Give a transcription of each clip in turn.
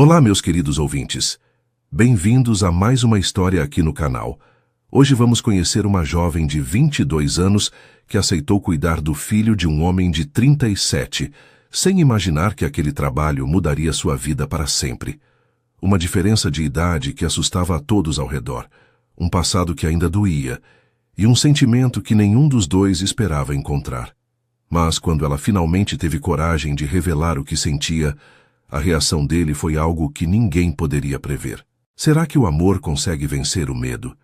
Olá, meus queridos ouvintes. Bem-vindos a mais uma história aqui no canal. Hoje vamos conhecer uma jovem de 22 anos que aceitou cuidar do filho de um homem de 37, sem imaginar que aquele trabalho mudaria sua vida para sempre. Uma diferença de idade que assustava a todos ao redor, um passado que ainda doía, e um sentimento que nenhum dos dois esperava encontrar. Mas quando ela finalmente teve coragem de revelar o que sentia, a reação dele foi algo que ninguém poderia prever. Será que o amor consegue vencer o medo?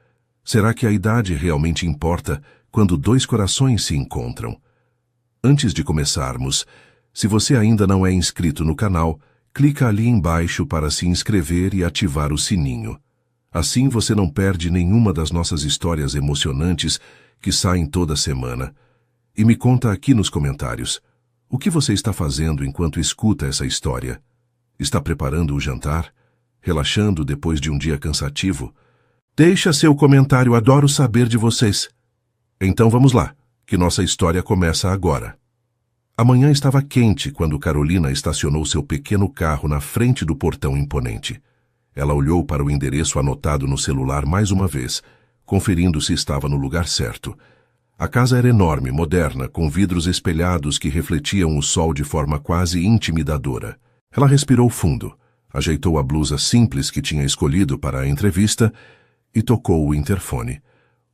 Será que a idade realmente importa quando dois corações se encontram? Antes de começarmos, se você ainda não é inscrito no canal, clica ali embaixo para se inscrever e ativar o sininho. Assim você não perde nenhuma das nossas histórias emocionantes que saem toda semana. E me conta aqui nos comentários, o que você está fazendo enquanto escuta essa história? Está preparando o jantar? Relaxando depois de um dia cansativo? Deixa seu comentário, adoro saber de vocês. Então vamos lá, que nossa história começa agora. A manhã estava quente quando Carolina estacionou seu pequeno carro na frente do portão imponente. Ela olhou para o endereço anotado no celular mais uma vez, conferindo se estava no lugar certo. A casa era enorme, moderna, com vidros espelhados que refletiam o sol de forma quase intimidadora. Ela respirou fundo, ajeitou a blusa simples que tinha escolhido para a entrevista e tocou o interfone.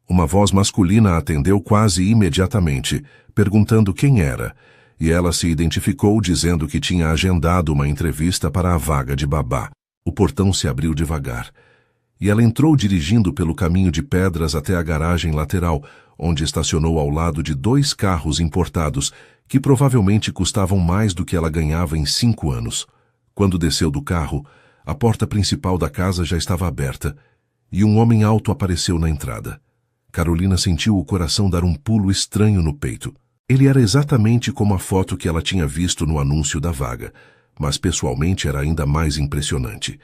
Uma voz masculina a atendeu quase imediatamente, perguntando quem era, e ela se identificou dizendo que tinha agendado uma entrevista para a vaga de babá. O portão se abriu devagar, e ela entrou dirigindo pelo caminho de pedras até a garagem lateral, onde estacionou ao lado de 2 carros importados, que provavelmente custavam mais do que ela ganhava em 5 anos. Quando desceu do carro, a porta principal da casa já estava aberta, e um homem alto apareceu na entrada. Carolina sentiu o coração dar um pulo estranho no peito. Ele era exatamente como a foto que ela tinha visto no anúncio da vaga, mas pessoalmente era ainda mais impressionante.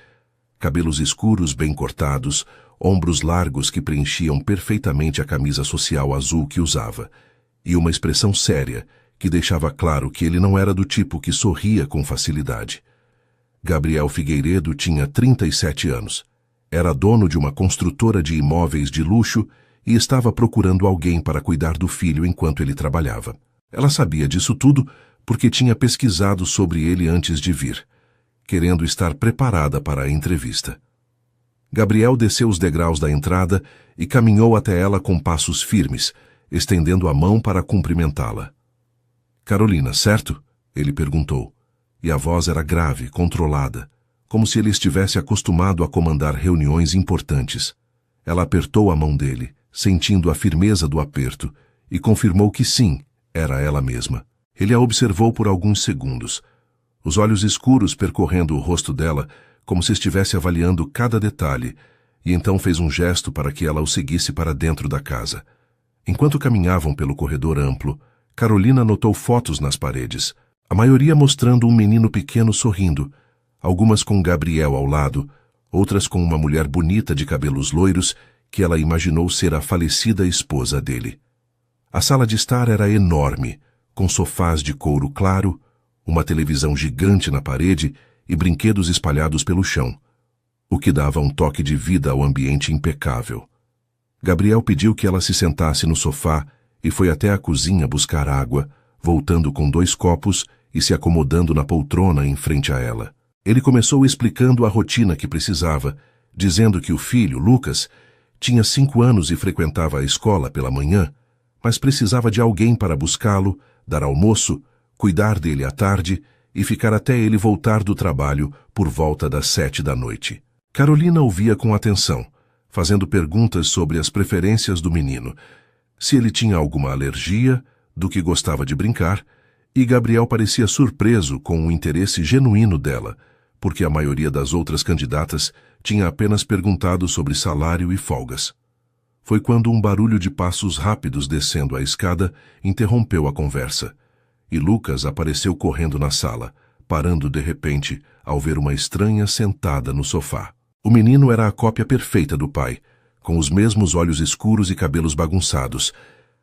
Cabelos escuros bem cortados, ombros largos que preenchiam perfeitamente a camisa social azul que usava, e uma expressão séria que deixava claro que ele não era do tipo que sorria com facilidade. Gabriel Figueiredo tinha 37 anos. Era dono de uma construtora de imóveis de luxo e estava procurando alguém para cuidar do filho enquanto ele trabalhava. Ela sabia disso tudo porque tinha pesquisado sobre ele antes de vir, querendo estar preparada para a entrevista. Gabriel desceu os degraus da entrada e caminhou até ela com passos firmes, estendendo a mão para cumprimentá-la. "Carolina, certo?" ele perguntou, e a voz era grave, controlada, como se ele estivesse acostumado a comandar reuniões importantes. Ela apertou a mão dele, sentindo a firmeza do aperto, e confirmou que sim, era ela mesma. Ele a observou por alguns segundos, os olhos escuros percorrendo o rosto dela, como se estivesse avaliando cada detalhe, e então fez um gesto para que ela o seguisse para dentro da casa. Enquanto caminhavam pelo corredor amplo, Carolina notou fotos nas paredes, a maioria mostrando um menino pequeno sorrindo, algumas com Gabriel ao lado, outras com uma mulher bonita de cabelos loiros que ela imaginou ser a falecida esposa dele. A sala de estar era enorme, com sofás de couro claro, uma televisão gigante na parede e brinquedos espalhados pelo chão, o que dava um toque de vida ao ambiente impecável. Gabriel pediu que ela se sentasse no sofá e foi até a cozinha buscar água, voltando com 2 copos e se acomodando na poltrona em frente a ela. Ele começou explicando a rotina que precisava, dizendo que o filho, Lucas, tinha 5 anos e frequentava a escola pela manhã, mas precisava de alguém para buscá-lo, dar almoço, cuidar dele à tarde e ficar até ele voltar do trabalho por volta das 7 da noite. Carolina ouvia com atenção, fazendo perguntas sobre as preferências do menino, se ele tinha alguma alergia, do que gostava de brincar, e Gabriel parecia surpreso com o interesse genuíno dela, porque a maioria das outras candidatas tinha apenas perguntado sobre salário e folgas. Foi quando um barulho de passos rápidos descendo a escada interrompeu a conversa, e Lucas apareceu correndo na sala, parando de repente ao ver uma estranha sentada no sofá. O menino era a cópia perfeita do pai, com os mesmos olhos escuros e cabelos bagunçados,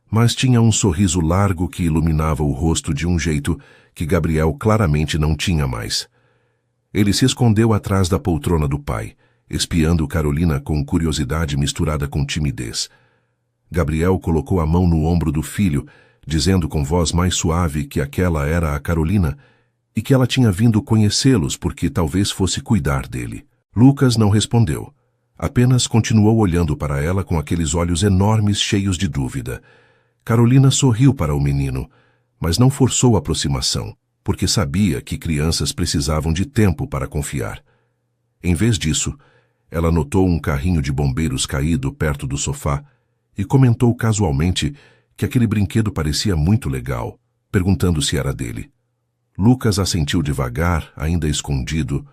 mas tinha um sorriso largo que iluminava o rosto de um jeito que Gabriel claramente não tinha mais. Ele se escondeu atrás da poltrona do pai, espiando Carolina com curiosidade misturada com timidez. Gabriel colocou a mão no ombro do filho, dizendo com voz mais suave que aquela era a Carolina e que ela tinha vindo conhecê-los porque talvez fosse cuidar dele. Lucas não respondeu. Apenas continuou olhando para ela com aqueles olhos enormes cheios de dúvida. Carolina sorriu para o menino, mas não forçou a aproximação, porque sabia que crianças precisavam de tempo para confiar. Em vez disso, ela notou um carrinho de bombeiros caído perto do sofá e comentou casualmente que aquele brinquedo parecia muito legal, perguntando se era dele. Lucas assentiu devagar, ainda escondido,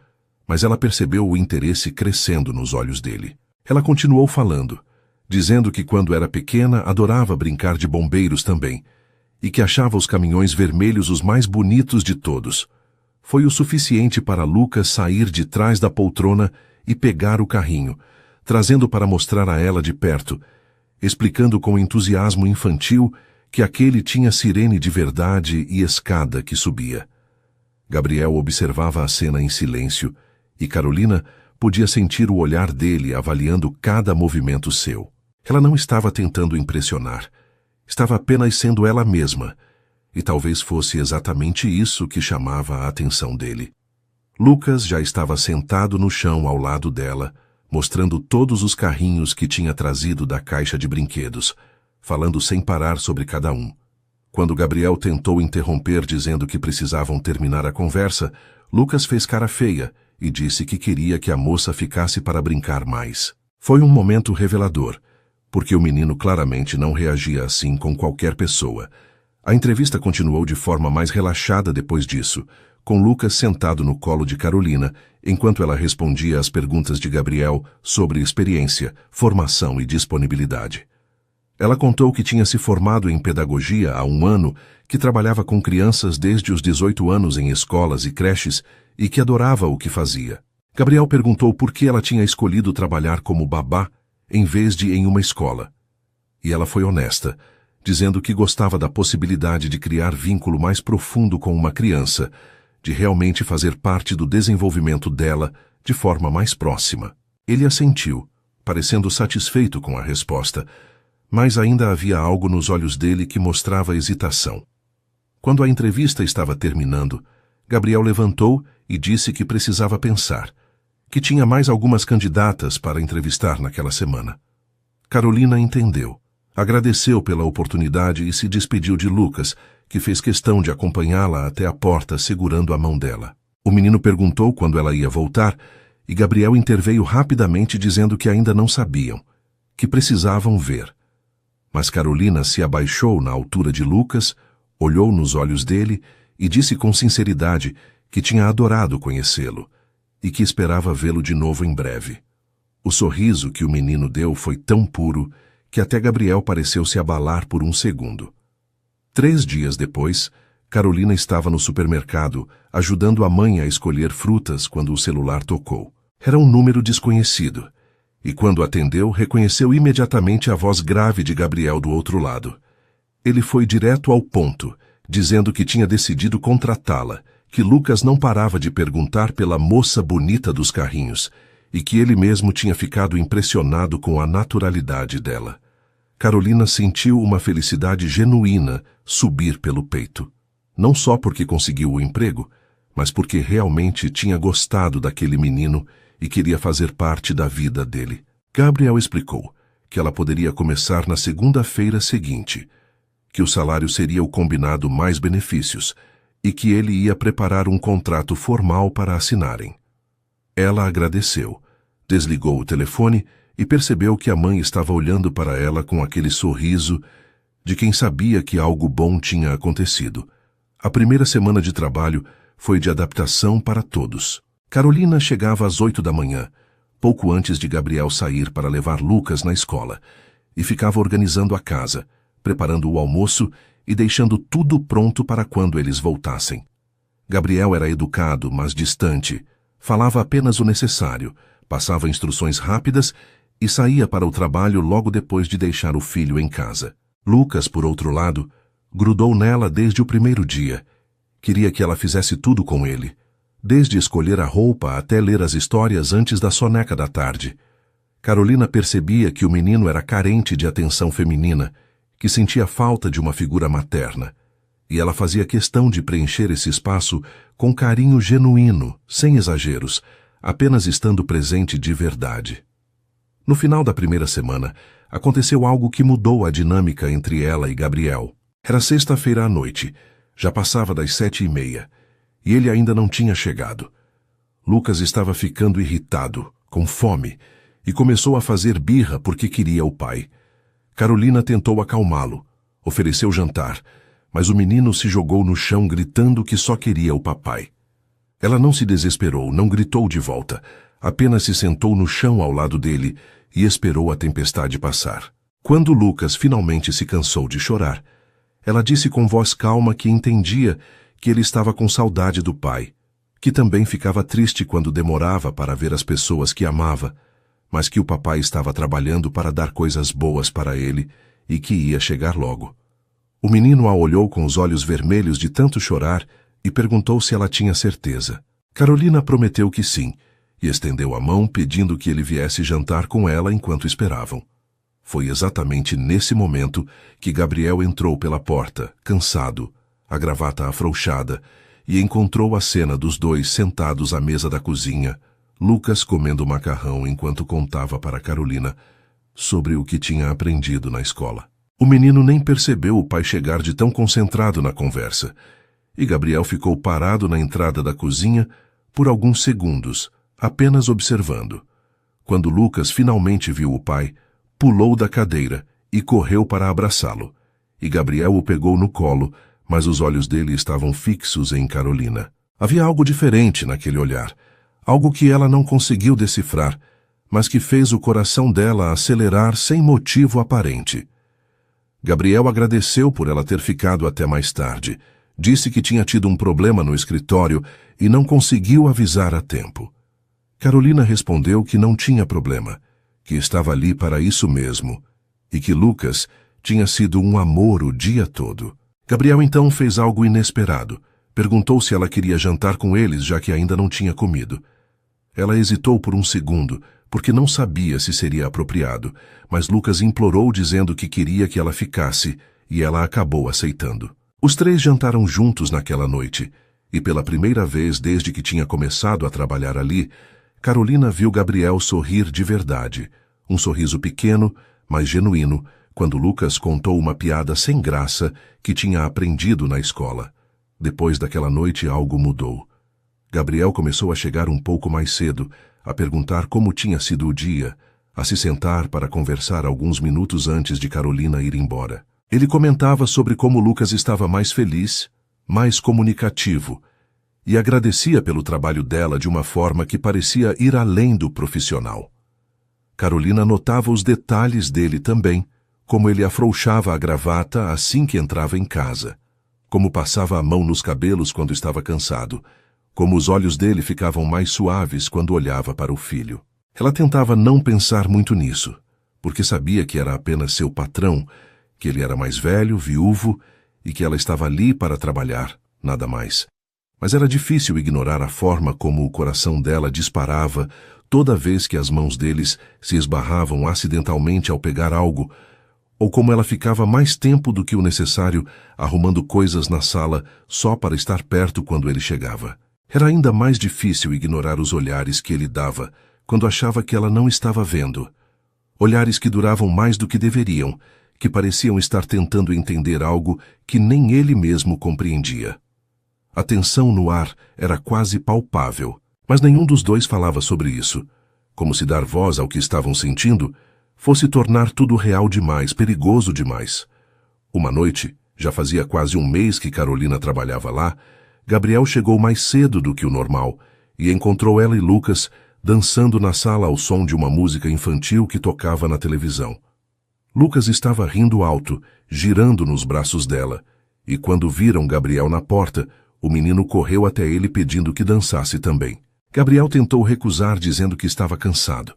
mas ela percebeu o interesse crescendo nos olhos dele. Ela continuou falando, dizendo que quando era pequena adorava brincar de bombeiros também, e que achava os caminhões vermelhos os mais bonitos de todos. Foi o suficiente para Lucas sair de trás da poltrona e pegar o carrinho, trazendo para mostrar a ela de perto, explicando com entusiasmo infantil que aquele tinha sirene de verdade e escada que subia. Gabriel observava a cena em silêncio, e Carolina podia sentir o olhar dele avaliando cada movimento seu. Ela não estava tentando impressionar. Estava apenas sendo ela mesma, e talvez fosse exatamente isso que chamava a atenção dele. Lucas já estava sentado no chão ao lado dela, mostrando todos os carrinhos que tinha trazido da caixa de brinquedos, falando sem parar sobre cada um. Quando Gabriel tentou interromper dizendo que precisavam terminar a conversa, Lucas fez cara feia e disse que queria que a moça ficasse para brincar mais. Foi um momento revelador, porque o menino claramente não reagia assim com qualquer pessoa. A entrevista continuou de forma mais relaxada depois disso, com Lucas sentado no colo de Carolina, enquanto ela respondia às perguntas de Gabriel sobre experiência, formação e disponibilidade. Ela contou que tinha se formado em pedagogia há um ano, que trabalhava com crianças desde os 18 anos em escolas e creches e que adorava o que fazia. Gabriel perguntou por que ela tinha escolhido trabalhar como babá em vez de em uma escola. E ela foi honesta, dizendo que gostava da possibilidade de criar vínculo mais profundo com uma criança, de realmente fazer parte do desenvolvimento dela de forma mais próxima. Ele assentiu, parecendo satisfeito com a resposta, mas ainda havia algo nos olhos dele que mostrava hesitação. Quando a entrevista estava terminando, Gabriel levantou e disse que precisava pensar, que tinha mais algumas candidatas para entrevistar naquela semana. Carolina entendeu, agradeceu pela oportunidade e se despediu de Lucas, que fez questão de acompanhá-la até a porta segurando a mão dela. O menino perguntou quando ela ia voltar e Gabriel interveio rapidamente dizendo que ainda não sabiam, que precisavam ver. Mas Carolina se abaixou na altura de Lucas, olhou nos olhos dele e disse com sinceridade que tinha adorado conhecê-lo e que esperava vê-lo de novo em breve. O sorriso que o menino deu foi tão puro que até Gabriel pareceu se abalar por um segundo. 3 dias depois, Carolina estava no supermercado, ajudando a mãe a escolher frutas quando o celular tocou. Era um número desconhecido, e quando atendeu, reconheceu imediatamente a voz grave de Gabriel do outro lado. Ele foi direto ao ponto, dizendo que tinha decidido contratá-la, que Lucas não parava de perguntar pela moça bonita dos carrinhos, e que ele mesmo tinha ficado impressionado com a naturalidade dela. Carolina sentiu uma felicidade genuína subir pelo peito. Não só porque conseguiu o emprego, mas porque realmente tinha gostado daquele menino e queria fazer parte da vida dele. Gabriel explicou que ela poderia começar na segunda-feira seguinte, que o salário seria o combinado mais benefícios e que ele ia preparar um contrato formal para assinarem. Ela agradeceu, desligou o telefone e percebeu que a mãe estava olhando para ela com aquele sorriso de quem sabia que algo bom tinha acontecido. A primeira semana de trabalho foi de adaptação para todos. Carolina chegava às 8 da manhã, pouco antes de Gabriel sair para levar Lucas na escola, e ficava organizando a casa, preparando o almoço e deixando tudo pronto para quando eles voltassem. Gabriel era educado, mas distante, falava apenas o necessário, passava instruções rápidas e saía para o trabalho logo depois de deixar o filho em casa. Lucas, por outro lado, grudou nela desde o primeiro dia. Queria que ela fizesse tudo com ele. desde escolher a roupa até ler as histórias antes da soneca da tarde. Carolina percebia que o menino era carente de atenção feminina, que sentia falta de uma figura materna, e ela fazia questão de preencher esse espaço com carinho genuíno, sem exageros, apenas estando presente de verdade. No final da primeira semana, aconteceu algo que mudou a dinâmica entre ela e Gabriel. Era sexta-feira à noite, já passava das 7h30, e ele ainda não tinha chegado. Lucas estava ficando irritado, com fome, e começou a fazer birra porque queria o pai. Carolina tentou acalmá-lo, ofereceu jantar, mas o menino se jogou no chão gritando que só queria o papai. Ela não se desesperou, não gritou de volta, apenas se sentou no chão ao lado dele e esperou a tempestade passar. Quando Lucas finalmente se cansou de chorar, ela disse com voz calma que entendia que ele estava com saudade do pai, que também ficava triste quando demorava para ver as pessoas que amava, mas que o papai estava trabalhando para dar coisas boas para ele e que ia chegar logo. O menino a olhou com os olhos vermelhos de tanto chorar e perguntou se ela tinha certeza. Carolina prometeu que sim, e estendeu a mão pedindo que ele viesse jantar com ela enquanto esperavam. Foi exatamente nesse momento que Gabriel entrou pela porta, cansado, a gravata afrouxada, e encontrou a cena dos dois sentados à mesa da cozinha, Lucas comendo macarrão enquanto contava para Carolina sobre o que tinha aprendido na escola. O menino nem percebeu o pai chegar de tão concentrado na conversa, e Gabriel ficou parado na entrada da cozinha por alguns segundos, apenas observando. Quando Lucas finalmente viu o pai, pulou da cadeira e correu para abraçá-lo, e Gabriel o pegou no colo, mas os olhos dele estavam fixos em Carolina. Havia algo diferente naquele olhar, algo que ela não conseguiu decifrar, mas que fez o coração dela acelerar sem motivo aparente. Gabriel agradeceu por ela ter ficado até mais tarde, disse que tinha tido um problema no escritório e não conseguiu avisar a tempo. Carolina respondeu que não tinha problema, que estava ali para isso mesmo, e que Lucas tinha sido um amor o dia todo. Gabriel então fez algo inesperado. Perguntou se ela queria jantar com eles, já que ainda não tinha comido. Ela hesitou por um segundo, porque não sabia se seria apropriado, mas Lucas implorou dizendo que queria que ela ficasse, e ela acabou aceitando. Os três jantaram juntos naquela noite, e pela primeira vez desde que tinha começado a trabalhar ali, Carolina viu Gabriel sorrir de verdade, um sorriso pequeno, mas genuíno, quando Lucas contou uma piada sem graça que tinha aprendido na escola. Depois daquela noite algo mudou. Gabriel começou a chegar um pouco mais cedo, a perguntar como tinha sido o dia, a se sentar para conversar alguns minutos antes de Carolina ir embora. Ele comentava sobre como Lucas estava mais feliz, mais comunicativo, e agradecia pelo trabalho dela de uma forma que parecia ir além do profissional. Carolina notava os detalhes dele também, como ele afrouxava a gravata assim que entrava em casa, como passava a mão nos cabelos quando estava cansado, como os olhos dele ficavam mais suaves quando olhava para o filho. Ela tentava não pensar muito nisso, porque sabia que era apenas seu patrão, que ele era mais velho, viúvo, e que ela estava ali para trabalhar, nada mais. Mas era difícil ignorar a forma como o coração dela disparava toda vez que as mãos deles se esbarravam acidentalmente ao pegar algo, ou como ela ficava mais tempo do que o necessário arrumando coisas na sala só para estar perto quando ele chegava. Era ainda mais difícil ignorar os olhares que ele dava quando achava que ela não estava vendo. Olhares que duravam mais do que deveriam, que pareciam estar tentando entender algo que nem ele mesmo compreendia. A tensão no ar era quase palpável, mas nenhum dos dois falava sobre isso, como se dar voz ao que estavam sentindo fosse tornar tudo real demais, perigoso demais. Uma noite, já fazia quase um mês que Carolina trabalhava lá, Gabriel chegou mais cedo do que o normal e encontrou ela e Lucas dançando na sala ao som de uma música infantil que tocava na televisão. Lucas estava rindo alto, girando nos braços dela, e quando viram Gabriel na porta, o menino correu até ele pedindo que dançasse também. Gabriel tentou recusar dizendo que estava cansado,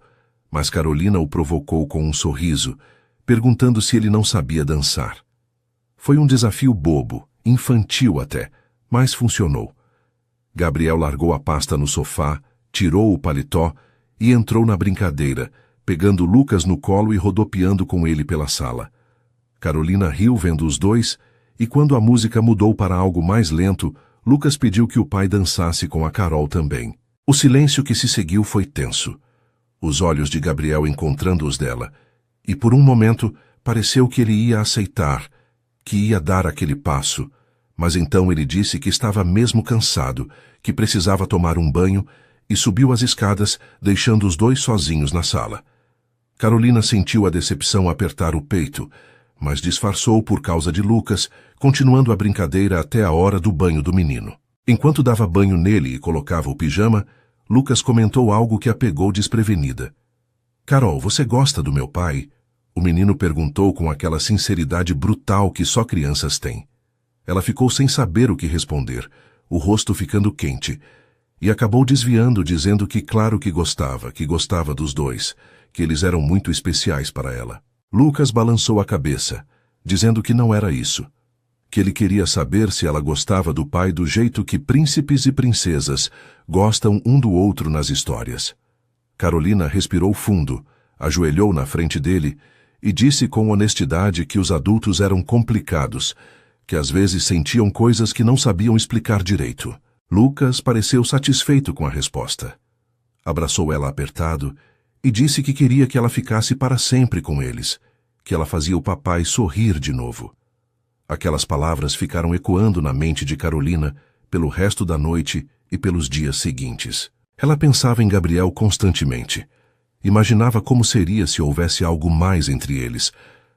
mas Carolina o provocou com um sorriso, perguntando se ele não sabia dançar. Foi um desafio bobo, infantil até, mas funcionou. Gabriel largou a pasta no sofá, tirou o paletó e entrou na brincadeira, pegando Lucas no colo e rodopiando com ele pela sala. Carolina riu vendo os dois, e quando a música mudou para algo mais lento, Lucas pediu que o pai dançasse com a Carol também. O silêncio que se seguiu foi tenso. Os olhos de Gabriel encontrando os dela, e por um momento pareceu que ele ia aceitar, que ia dar aquele passo, mas então ele disse que estava mesmo cansado, que precisava tomar um banho e subiu as escadas, deixando os dois sozinhos na sala. Carolina sentiu a decepção apertar o peito, mas disfarçou por causa de Lucas, continuando a brincadeira até a hora do banho do menino. Enquanto dava banho nele e colocava o pijama, Lucas comentou algo que a pegou desprevenida. "Carol, você gosta do meu pai?" O menino perguntou com aquela sinceridade brutal que só crianças têm. Ela ficou sem saber o que responder, o rosto ficando quente, e acabou desviando, dizendo que claro que gostava dos dois, que eles eram muito especiais para ela. Lucas balançou a cabeça, dizendo que não era isso, que ele queria saber se ela gostava do pai do jeito que príncipes e princesas gostam um do outro nas histórias. Carolina respirou fundo, ajoelhou na frente dele e disse com honestidade que os adultos eram complicados, que às vezes sentiam coisas que não sabiam explicar direito. Lucas pareceu satisfeito com a resposta. Abraçou ela apertado e disse que queria que ela ficasse para sempre com eles, que ela fazia o papai sorrir de novo. Aquelas palavras ficaram ecoando na mente de Carolina pelo resto da noite e pelos dias seguintes. Ela pensava em Gabriel constantemente. Imaginava como seria se houvesse algo mais entre eles,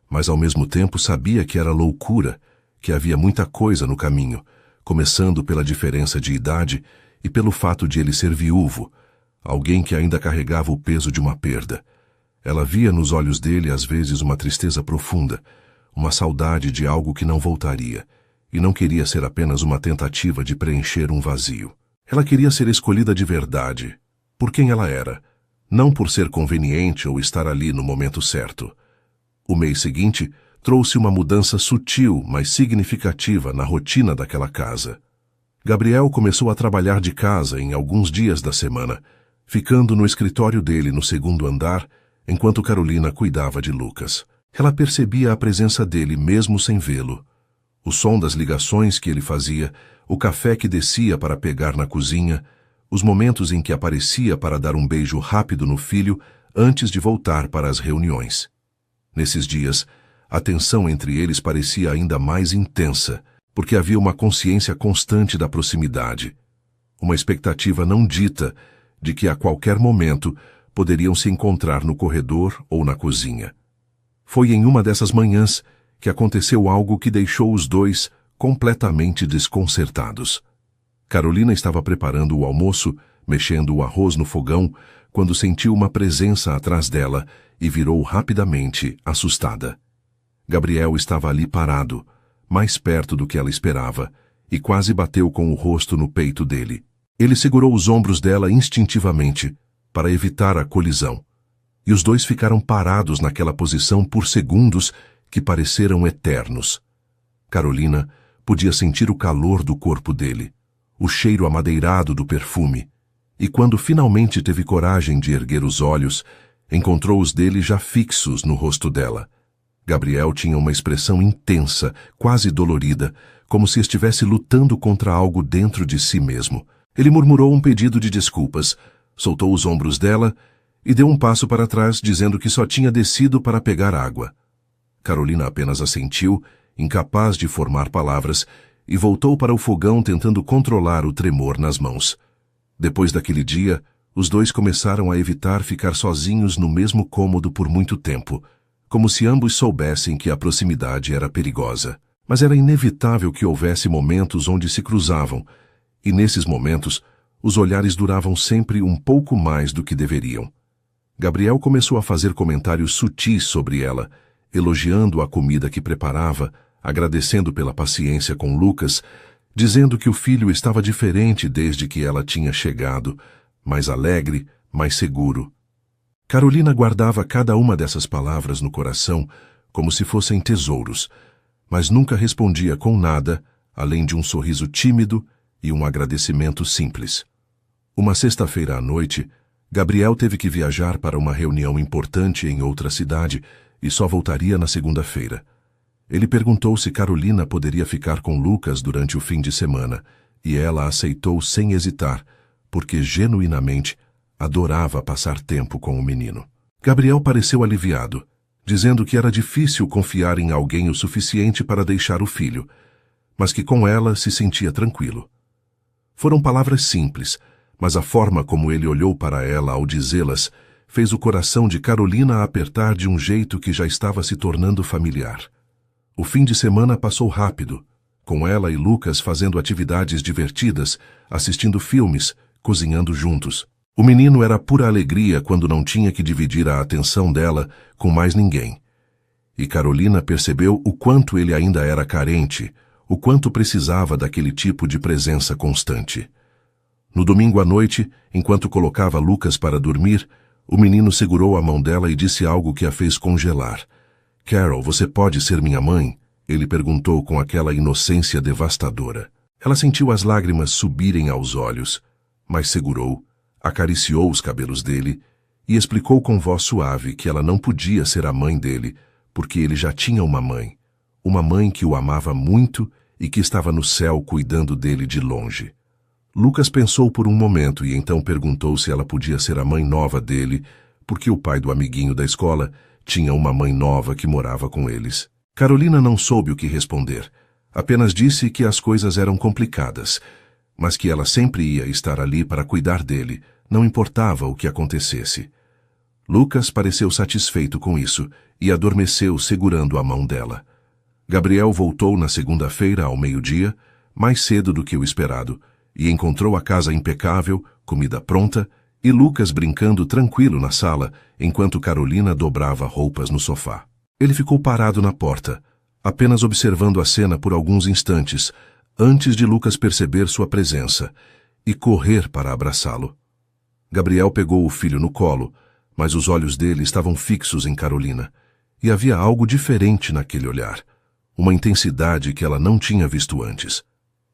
mas ao mesmo tempo sabia que era loucura, que havia muita coisa no caminho, começando pela diferença de idade e pelo fato de ele ser viúvo, alguém que ainda carregava o peso de uma perda. Ela via nos olhos dele às vezes uma tristeza profunda, uma saudade de algo que não voltaria, e não queria ser apenas uma tentativa de preencher um vazio. Ela queria ser escolhida de verdade, por quem ela era, não por ser conveniente ou estar ali no momento certo. O mês seguinte trouxe uma mudança sutil, mas significativa na rotina daquela casa. Gabriel começou a trabalhar de casa em alguns dias da semana, ficando no escritório dele no segundo andar, enquanto Carolina cuidava de Lucas. Ela percebia a presença dele mesmo sem vê-lo. O som das ligações que ele fazia, o café que descia para pegar na cozinha, os momentos em que aparecia para dar um beijo rápido no filho antes de voltar para as reuniões. Nesses dias, a tensão entre eles parecia ainda mais intensa, porque havia uma consciência constante da proximidade, uma expectativa não dita de que a qualquer momento poderiam se encontrar no corredor ou na cozinha. Foi em uma dessas manhãs que aconteceu algo que deixou os dois completamente desconcertados. Carolina estava preparando o almoço, mexendo o arroz no fogão, quando sentiu uma presença atrás dela e virou rapidamente, assustada. Gabriel estava ali parado, mais perto do que ela esperava, e quase bateu com o rosto no peito dele. Ele segurou os ombros dela instintivamente, para evitar a colisão, e os dois ficaram parados naquela posição por segundos que pareceram eternos. Carolina podia sentir o calor do corpo dele, o cheiro amadeirado do perfume, e quando finalmente teve coragem de erguer os olhos, encontrou os dele já fixos no rosto dela. Gabriel tinha uma expressão intensa, quase dolorida, como se estivesse lutando contra algo dentro de si mesmo. Ele murmurou um pedido de desculpas, soltou os ombros dela e deu um passo para trás, dizendo que só tinha descido para pegar água. Carolina apenas assentiu, incapaz de formar palavras, e voltou para o fogão tentando controlar o tremor nas mãos. Depois daquele dia, os dois começaram a evitar ficar sozinhos no mesmo cômodo por muito tempo, como se ambos soubessem que a proximidade era perigosa. Mas era inevitável que houvesse momentos onde se cruzavam, e nesses momentos, os olhares duravam sempre um pouco mais do que deveriam. Gabriel começou a fazer comentários sutis sobre ela, elogiando a comida que preparava, agradecendo pela paciência com Lucas, dizendo que o filho estava diferente desde que ela tinha chegado, mais alegre, mais seguro. Carolina guardava cada uma dessas palavras no coração como se fossem tesouros, mas nunca respondia com nada, além de um sorriso tímido e um agradecimento simples. Uma sexta-feira à noite, Gabriel teve que viajar para uma reunião importante em outra cidade e só voltaria na segunda-feira. Ele perguntou se Carolina poderia ficar com Lucas durante o fim de semana, e ela aceitou sem hesitar, porque genuinamente adorava passar tempo com o menino. Gabriel pareceu aliviado, dizendo que era difícil confiar em alguém o suficiente para deixar o filho, mas que com ela se sentia tranquilo. Foram palavras simples, mas a forma como ele olhou para ela ao dizê-las fez o coração de Carolina apertar de um jeito que já estava se tornando familiar. O fim de semana passou rápido, com ela e Lucas fazendo atividades divertidas, assistindo filmes, cozinhando juntos. O menino era pura alegria quando não tinha que dividir a atenção dela com mais ninguém. E Carolina percebeu o quanto ele ainda era carente, o quanto precisava daquele tipo de presença constante. No domingo à noite, enquanto colocava Lucas para dormir, o menino segurou a mão dela e disse algo que a fez congelar. "Carol, você pode ser minha mãe?" Ele perguntou com aquela inocência devastadora. Ela sentiu as lágrimas subirem aos olhos, mas segurou, acariciou os cabelos dele e explicou com voz suave que ela não podia ser a mãe dele, porque ele já tinha uma mãe que o amava muito e que estava no céu cuidando dele de longe. Lucas pensou por um momento e então perguntou se ela podia ser a mãe nova dele, porque o pai do amiguinho da escola tinha uma mãe nova que morava com eles. Carolina não soube o que responder, apenas disse que as coisas eram complicadas, mas que ela sempre ia estar ali para cuidar dele, não importava o que acontecesse. Lucas pareceu satisfeito com isso e adormeceu segurando a mão dela. Gabriel voltou na segunda-feira ao meio-dia, mais cedo do que o esperado, e encontrou a casa impecável, comida pronta e Lucas brincando tranquilo na sala, enquanto Carolina dobrava roupas no sofá. Ele ficou parado na porta, apenas observando a cena por alguns instantes, antes de Lucas perceber sua presença e correr para abraçá-lo. Gabriel pegou o filho no colo, mas os olhos dele estavam fixos em Carolina, e havia algo diferente naquele olhar, uma intensidade que ela não tinha visto antes.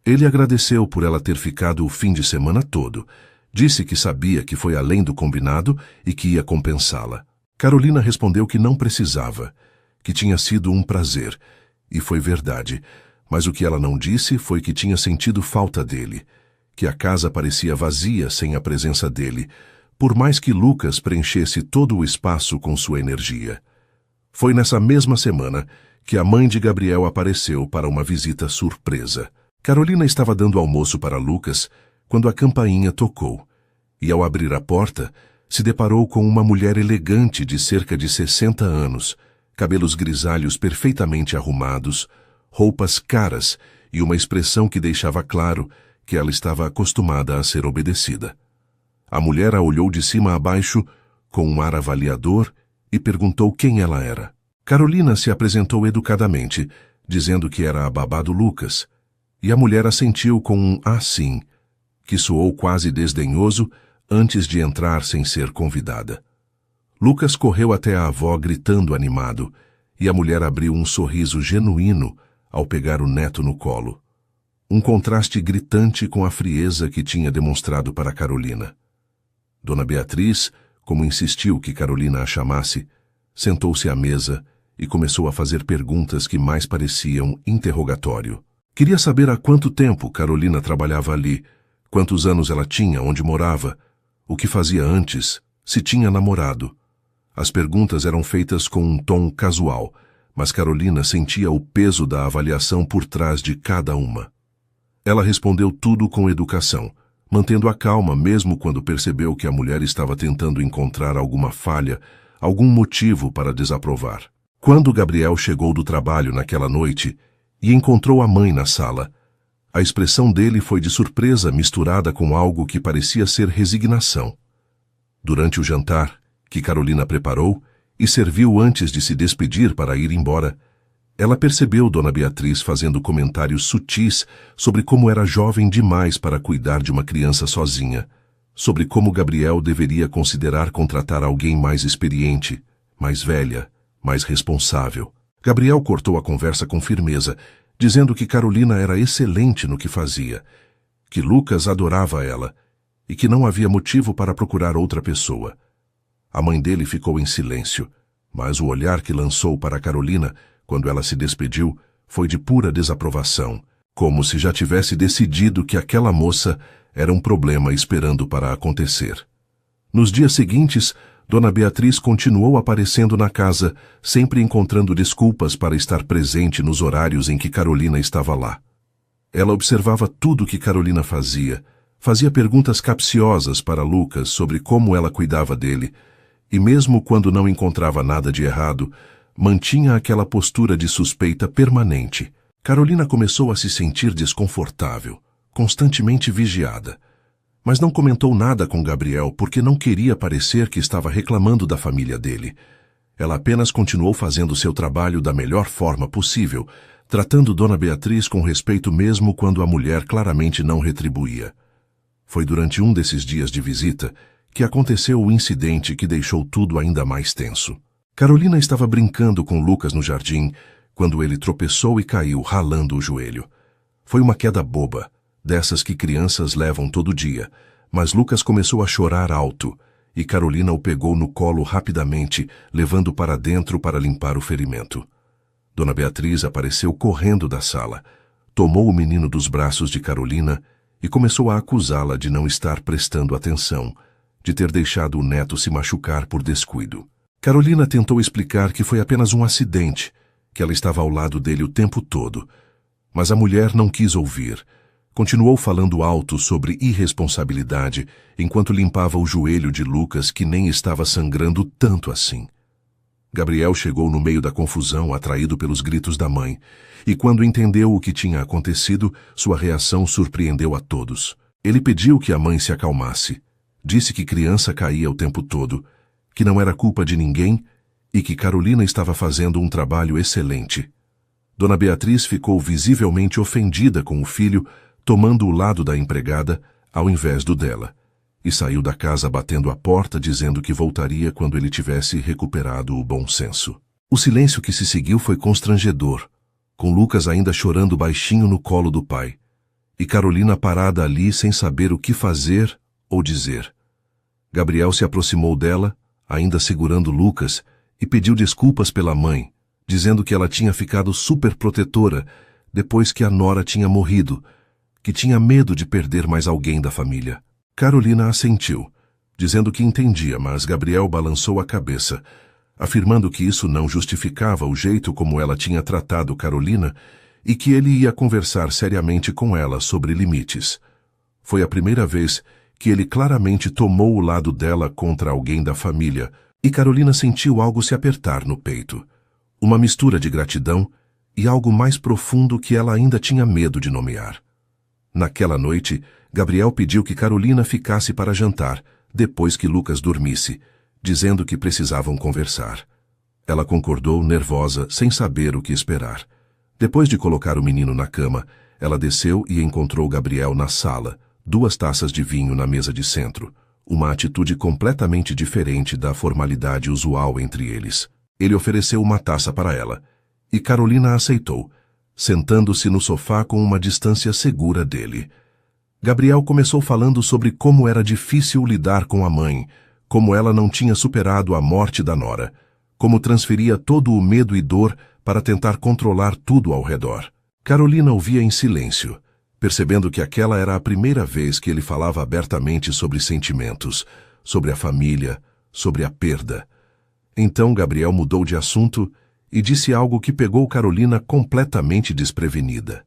Ele agradeceu por ela ter ficado o fim de semana todo, disse que sabia que foi além do combinado e que ia compensá-la. Carolina respondeu que não precisava, que tinha sido um prazer, e foi verdade, mas o que ela não disse foi que tinha sentido falta dele, que a casa parecia vazia sem a presença dele, por mais que Lucas preenchesse todo o espaço com sua energia. Foi nessa mesma semana que a mãe de Gabriel apareceu para uma visita surpresa. Carolina estava dando almoço para Lucas quando a campainha tocou, e ao abrir a porta, se deparou com uma mulher elegante de cerca de 60 anos, cabelos grisalhos perfeitamente arrumados, roupas caras e uma expressão que deixava claro que ela estava acostumada a ser obedecida. A mulher a olhou de cima a baixo com um ar avaliador e perguntou quem ela era. Carolina se apresentou educadamente, dizendo que era a babá do Lucas, e a mulher assentiu com um "ah, sim", que soou quase desdenhoso antes de entrar sem ser convidada. Lucas correu até a avó gritando animado, e a mulher abriu um sorriso genuíno ao pegar o neto no colo. Um contraste gritante com a frieza que tinha demonstrado para Carolina. Dona Beatriz, como insistiu que Carolina a chamasse, sentou-se à mesa e começou a fazer perguntas que mais pareciam interrogatório. Queria saber há quanto tempo Carolina trabalhava ali, quantos anos ela tinha, onde morava, o que fazia antes, se tinha namorado. As perguntas eram feitas com um tom casual, mas Carolina sentia o peso da avaliação por trás de cada uma. Ela respondeu tudo com educação, mantendo a calma mesmo quando percebeu que a mulher estava tentando encontrar alguma falha, algum motivo para desaprovar. Quando Gabriel chegou do trabalho naquela noite e encontrou a mãe na sala, a expressão dele foi de surpresa misturada com algo que parecia ser resignação. Durante o jantar, que Carolina preparou e serviu antes de se despedir para ir embora, ela percebeu Dona Beatriz fazendo comentários sutis sobre como era jovem demais para cuidar de uma criança sozinha, sobre como Gabriel deveria considerar contratar alguém mais experiente, mais velha, mais responsável. Gabriel cortou a conversa com firmeza, dizendo que Carolina era excelente no que fazia, que Lucas adorava ela e que não havia motivo para procurar outra pessoa. A mãe dele ficou em silêncio, mas o olhar que lançou para Carolina quando ela se despediu foi de pura desaprovação, como se já tivesse decidido que aquela moça era um problema esperando para acontecer. Nos dias seguintes, Dona Beatriz continuou aparecendo na casa, sempre encontrando desculpas para estar presente nos horários em que Carolina estava lá. Ela observava tudo que Carolina fazia perguntas capciosas para Lucas sobre como ela cuidava dele, e mesmo quando não encontrava nada de errado, mantinha aquela postura de suspeita permanente. Carolina começou a se sentir desconfortável, constantemente vigiada. Mas não comentou nada com Gabriel porque não queria parecer que estava reclamando da família dele. Ela apenas continuou fazendo seu trabalho da melhor forma possível, tratando Dona Beatriz com respeito mesmo quando a mulher claramente não retribuía. Foi durante um desses dias de visita que aconteceu o incidente que deixou tudo ainda mais tenso. Carolina estava brincando com Lucas no jardim quando ele tropeçou e caiu, ralando o joelho. Foi uma queda boba, dessas que crianças levam todo dia, mas Lucas começou a chorar alto e Carolina o pegou no colo rapidamente, levando para dentro para limpar o ferimento. Dona Beatriz apareceu correndo da sala, tomou o menino dos braços de Carolina e começou a acusá-la de não estar prestando atenção, de ter deixado o neto se machucar por descuido. Carolina tentou explicar que foi apenas um acidente, que ela estava ao lado dele o tempo todo, mas a mulher não quis ouvir. Continuou falando alto sobre irresponsabilidade enquanto limpava o joelho de Lucas, que nem estava sangrando tanto assim. Gabriel chegou no meio da confusão, atraído pelos gritos da mãe, e quando entendeu o que tinha acontecido, sua reação surpreendeu a todos. Ele pediu que a mãe se acalmasse, disse que criança caía o tempo todo, que não era culpa de ninguém e que Carolina estava fazendo um trabalho excelente. Dona Beatriz ficou visivelmente ofendida com o filho, tomando o lado da empregada ao invés do dela, e saiu da casa batendo a porta dizendo que voltaria quando ele tivesse recuperado o bom senso. O silêncio que se seguiu foi constrangedor, com Lucas ainda chorando baixinho no colo do pai, e Carolina parada ali sem saber o que fazer ou dizer. Gabriel se aproximou dela, ainda segurando Lucas, e pediu desculpas pela mãe, dizendo que ela tinha ficado superprotetora depois que a nora tinha morrido, que tinha medo de perder mais alguém da família. Carolina assentiu, dizendo que entendia, mas Gabriel balançou a cabeça, afirmando que isso não justificava o jeito como ela tinha tratado Carolina e que ele ia conversar seriamente com ela sobre limites. Foi a primeira vez que ele claramente tomou o lado dela contra alguém da família, e Carolina sentiu algo se apertar no peito. Uma mistura de gratidão e algo mais profundo que ela ainda tinha medo de nomear. Naquela noite, Gabriel pediu que Carolina ficasse para jantar, depois que Lucas dormisse, dizendo que precisavam conversar. Ela concordou, nervosa, sem saber o que esperar. Depois de colocar o menino na cama, ela desceu e encontrou Gabriel na sala, 2 taças de vinho na mesa de centro, uma atitude completamente diferente da formalidade usual entre eles. Ele ofereceu uma taça para ela, e Carolina aceitou, sentando-se no sofá com uma distância segura dele. Gabriel começou falando sobre como era difícil lidar com a mãe, como ela não tinha superado a morte da nora, como transferia todo o medo e dor para tentar controlar tudo ao redor. Carolina ouvia em silêncio, percebendo que aquela era a primeira vez que ele falava abertamente sobre sentimentos, sobre a família, sobre a perda. Então Gabriel mudou de assunto e disse algo que pegou Carolina completamente desprevenida.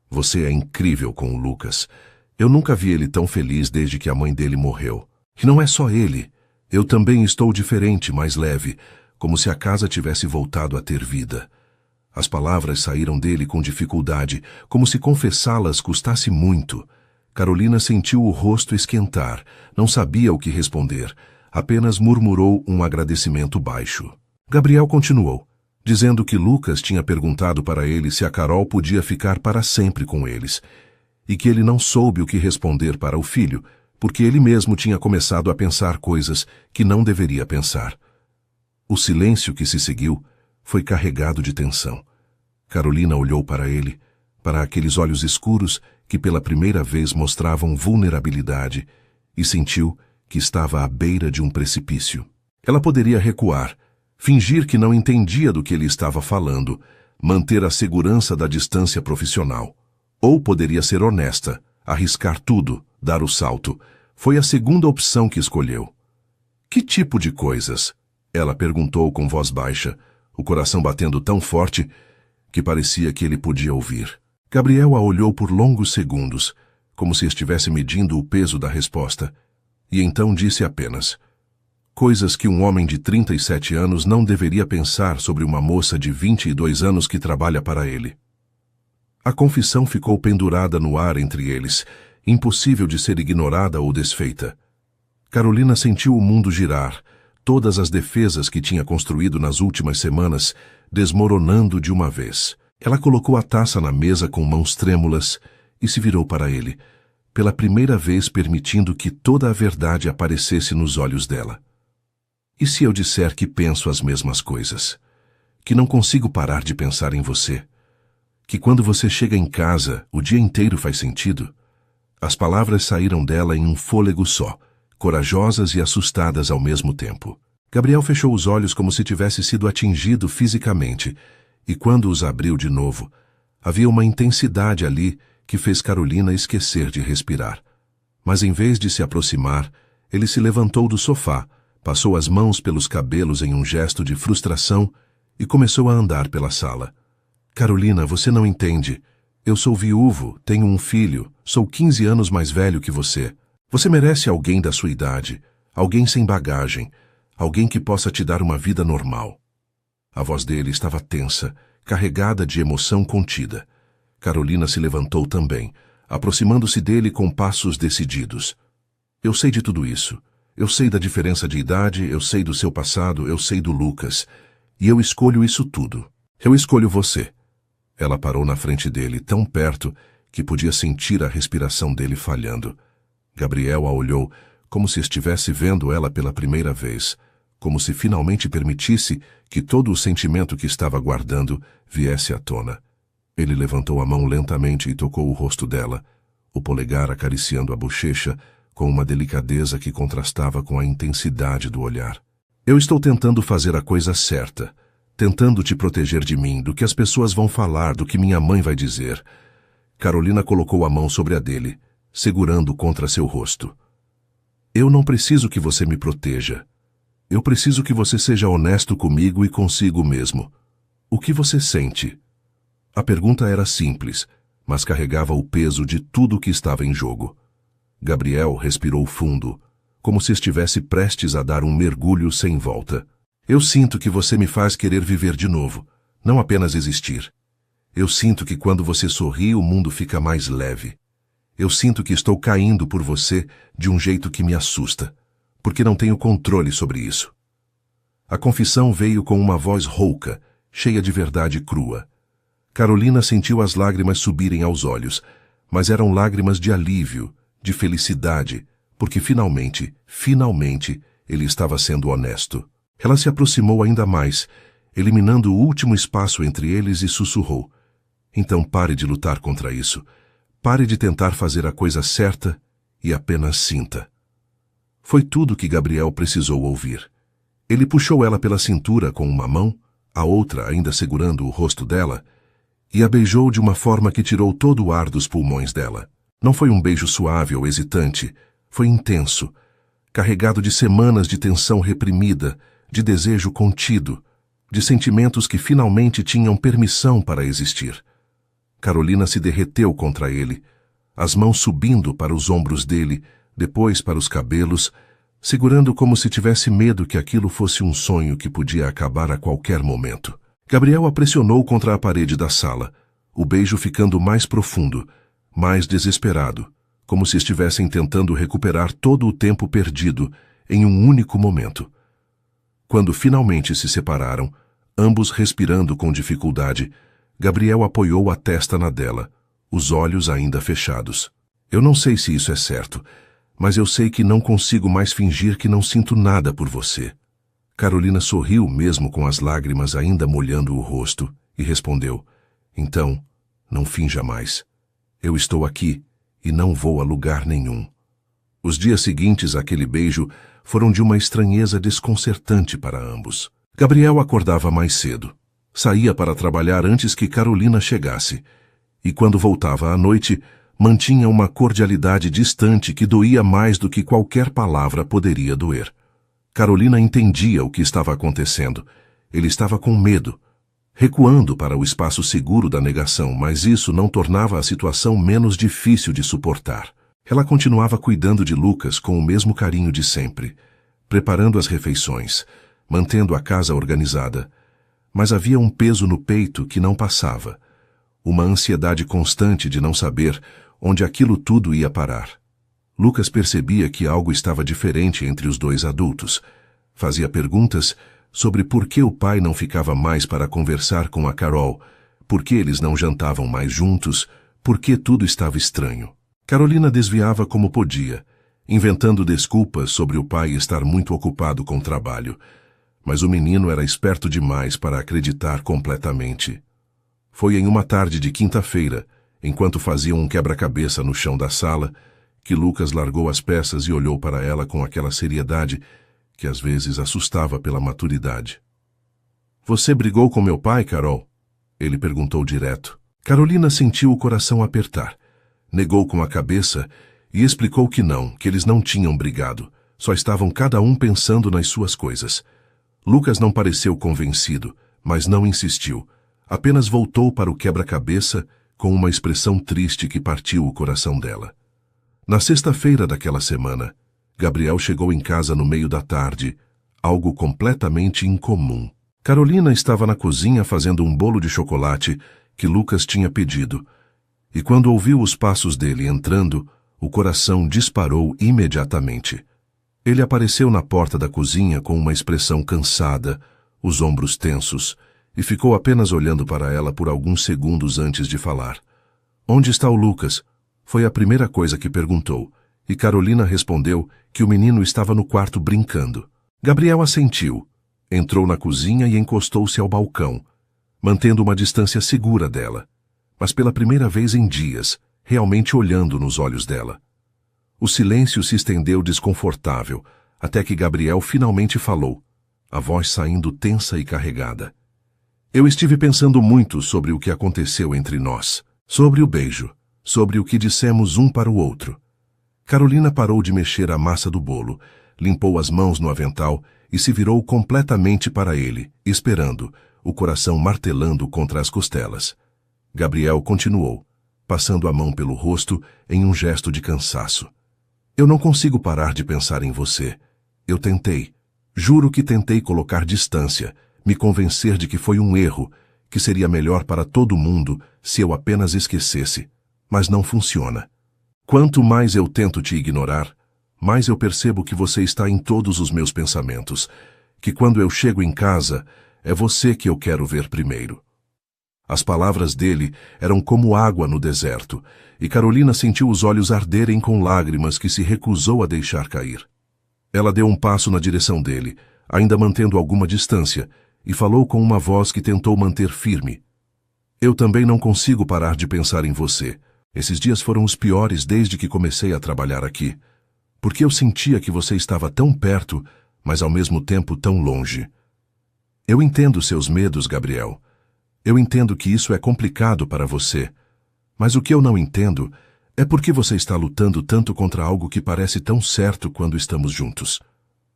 Você é incrível com o Lucas. Eu nunca vi ele tão feliz desde que a mãe dele morreu. E não é só ele. Eu também estou diferente, mais leve, como se a casa tivesse voltado a ter vida. As palavras saíram dele com dificuldade, como se confessá-las custasse muito. Carolina sentiu o rosto esquentar, não sabia o que responder, apenas murmurou um agradecimento baixo. Gabriel continuou, dizendo que Lucas tinha perguntado para ele se a Carol podia ficar para sempre com eles, e que ele não soube o que responder para o filho, porque ele mesmo tinha começado a pensar coisas que não deveria pensar. O silêncio que se seguiu foi carregado de tensão. Carolina olhou para ele, para aqueles olhos escuros que pela primeira vez mostravam vulnerabilidade, e sentiu que estava à beira de um precipício. Ela poderia recuar, fingir que não entendia do que ele estava falando, manter a segurança da distância profissional. Ou poderia ser honesta, arriscar tudo, dar o salto. Foi a segunda opção que escolheu. Que tipo de coisas? Ela perguntou com voz baixa, o coração batendo tão forte que parecia que ele podia ouvir. Gabriel a olhou por longos segundos, como se estivesse medindo o peso da resposta, e então disse apenas: coisas que um homem de 37 anos não deveria pensar sobre uma moça de 22 anos que trabalha para ele. A confissão ficou pendurada no ar entre eles, impossível de ser ignorada ou desfeita. Carolina sentiu o mundo girar, todas as defesas que tinha construído nas últimas semanas desmoronando de uma vez. Ela colocou a taça na mesa com mãos trêmulas e se virou para ele, pela primeira vez permitindo que toda a verdade aparecesse nos olhos dela. E se eu disser que penso as mesmas coisas? Que não consigo parar de pensar em você? Que quando você chega em casa, o dia inteiro faz sentido? As palavras saíram dela em um fôlego só, corajosas e assustadas ao mesmo tempo. Gabriel fechou os olhos como se tivesse sido atingido fisicamente, e quando os abriu de novo, havia uma intensidade ali que fez Carolina esquecer de respirar. Mas em vez de se aproximar, ele se levantou do sofá, passou as mãos pelos cabelos em um gesto de frustração e começou a andar pela sala. Carolina, você não entende. Eu sou viúvo, tenho um filho, sou 15 anos mais velho que você. Você merece alguém da sua idade, alguém sem bagagem, alguém que possa te dar uma vida normal. A voz dele estava tensa, carregada de emoção contida. Carolina se levantou também, aproximando-se dele com passos decididos. Eu sei de tudo isso. Eu sei da diferença de idade, eu sei do seu passado, eu sei do Lucas. E eu escolho isso tudo. Eu escolho você. Ela parou na frente dele, tão perto que podia sentir a respiração dele falhando. Gabriel a olhou como se estivesse vendo ela pela primeira vez, como se finalmente permitisse que todo o sentimento que estava guardando viesse à tona. Ele levantou a mão lentamente e tocou o rosto dela, o polegar acariciando a bochecha com uma delicadeza que contrastava com a intensidade do olhar. Eu estou tentando fazer a coisa certa, tentando te proteger de mim, do que as pessoas vão falar, do que minha mãe vai dizer. Carolina colocou a mão sobre a dele, segurando contra seu rosto. Eu não preciso que você me proteja. Eu preciso que você seja honesto comigo e consigo mesmo. O que você sente? A pergunta era simples, mas carregava o peso de tudo o que estava em jogo. Gabriel respirou fundo, como se estivesse prestes a dar um mergulho sem volta. Eu sinto que você me faz querer viver de novo, não apenas existir. Eu sinto que quando você sorri, o mundo fica mais leve. Eu sinto que estou caindo por você de um jeito que me assusta, porque não tenho controle sobre isso. A confissão veio com uma voz rouca, cheia de verdade crua. Carolina sentiu as lágrimas subirem aos olhos, mas eram lágrimas de alívio, de felicidade, porque finalmente, ele estava sendo honesto. Ela se aproximou ainda mais, eliminando o último espaço entre eles e sussurrou: então pare de lutar contra isso. Pare de tentar fazer a coisa certa e apenas sinta. Foi tudo que Gabriel precisou ouvir. Ele puxou ela pela cintura com uma mão, a outra ainda segurando o rosto dela, e a beijou de uma forma que tirou todo o ar dos pulmões dela. Não foi um beijo suave ou hesitante, foi intenso, carregado de semanas de tensão reprimida, de desejo contido, de sentimentos que finalmente tinham permissão para existir. Carolina se derreteu contra ele, as mãos subindo para os ombros dele, depois para os cabelos, segurando como se tivesse medo que aquilo fosse um sonho que podia acabar a qualquer momento. Gabriel a pressionou contra a parede da sala, o beijo ficando mais profundo, mais desesperado, como se estivessem tentando recuperar todo o tempo perdido em um único momento. Quando finalmente se separaram, ambos respirando com dificuldade, Gabriel apoiou a testa na dela, os olhos ainda fechados. Eu não sei se isso é certo, mas eu sei que não consigo mais fingir que não sinto nada por você. Carolina sorriu mesmo com as lágrimas ainda molhando o rosto e respondeu: então, não finja mais. Eu estou aqui e não vou a lugar nenhum. Os dias seguintes àquele beijo foram de uma estranheza desconcertante para ambos. Gabriel acordava mais cedo. Saía para trabalhar antes que Carolina chegasse. E quando voltava à noite, mantinha uma cordialidade distante que doía mais do que qualquer palavra poderia doer. Carolina entendia o que estava acontecendo. Ele estava com medo, recuando para o espaço seguro da negação, mas isso não tornava a situação menos difícil de suportar. Ela continuava cuidando de Lucas com o mesmo carinho de sempre, preparando as refeições, mantendo a casa organizada. Mas havia um peso no peito que não passava, uma ansiedade constante de não saber onde aquilo tudo ia parar. Lucas percebia que algo estava diferente entre os dois adultos. Fazia perguntas sobre por que o pai não ficava mais para conversar com a Carol, por que eles não jantavam mais juntos, por que tudo estava estranho. Carolina desviava como podia, inventando desculpas sobre o pai estar muito ocupado com o trabalho, mas o menino era esperto demais para acreditar completamente. Foi em uma tarde de quinta-feira, enquanto faziam um quebra-cabeça no chão da sala, que Lucas largou as peças e olhou para ela com aquela seriedade que às vezes assustava pela maturidade. "Você brigou com meu pai, Carol?" Ele perguntou direto. Carolina sentiu o coração apertar. Negou com a cabeça e explicou que não, que eles não tinham brigado, só estavam cada um pensando nas suas coisas. Lucas não pareceu convencido, mas não insistiu. Apenas voltou para o quebra-cabeça com uma expressão triste que partiu o coração dela. Na sexta-feira daquela semana, Gabriel chegou em casa no meio da tarde, algo completamente incomum. Carolina estava na cozinha fazendo um bolo de chocolate que Lucas tinha pedido, e quando ouviu os passos dele entrando, o coração disparou imediatamente. Ele apareceu na porta da cozinha com uma expressão cansada, os ombros tensos, e ficou apenas olhando para ela por alguns segundos antes de falar. "Onde está o Lucas?" Foi a primeira coisa que perguntou, e Carolina respondeu que o menino estava no quarto brincando. Gabriel assentiu, entrou na cozinha e encostou-se ao balcão, mantendo uma distância segura dela, mas pela primeira vez em dias, realmente olhando nos olhos dela. O silêncio se estendeu desconfortável, até que Gabriel finalmente falou, a voz saindo tensa e carregada. "Eu estive pensando muito sobre o que aconteceu entre nós, sobre o beijo, sobre o que dissemos um para o outro." Carolina parou de mexer a massa do bolo, limpou as mãos no avental e se virou completamente para ele, esperando, o coração martelando contra as costelas. Gabriel continuou, passando a mão pelo rosto em um gesto de cansaço. "Eu não consigo parar de pensar em você. Eu tentei. Juro que tentei colocar distância, me convencer de que foi um erro, que seria melhor para todo mundo se eu apenas esquecesse. Mas não funciona. Quanto mais eu tento te ignorar, mais eu percebo que você está em todos os meus pensamentos, que quando eu chego em casa, é você que eu quero ver primeiro." As palavras dele eram como água no deserto, e Carolina sentiu os olhos arderem com lágrimas que se recusou a deixar cair. Ela deu um passo na direção dele, ainda mantendo alguma distância, e falou com uma voz que tentou manter firme. "Eu também não consigo parar de pensar em você. Esses dias foram os piores desde que comecei a trabalhar aqui, porque eu sentia que você estava tão perto, mas ao mesmo tempo tão longe. Eu entendo seus medos, Gabriel. Eu entendo que isso é complicado para você, mas o que eu não entendo é por que você está lutando tanto contra algo que parece tão certo quando estamos juntos."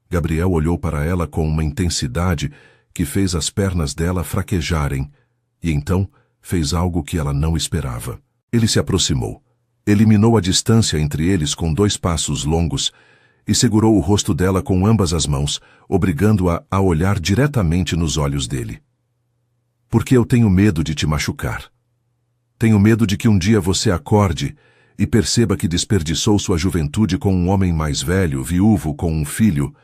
Gabriel olhou para ela com uma intensidade que fez as pernas dela fraquejarem, e então fez algo que ela não esperava. Ele se aproximou, eliminou a distância entre eles com 2 passos longos e segurou o rosto dela com ambas as mãos, obrigando-a a olhar diretamente nos olhos dele. "Porque eu tenho medo de te machucar. Tenho medo de que um dia você acorde e perceba que desperdiçou sua juventude com um homem mais velho, viúvo, com um filho.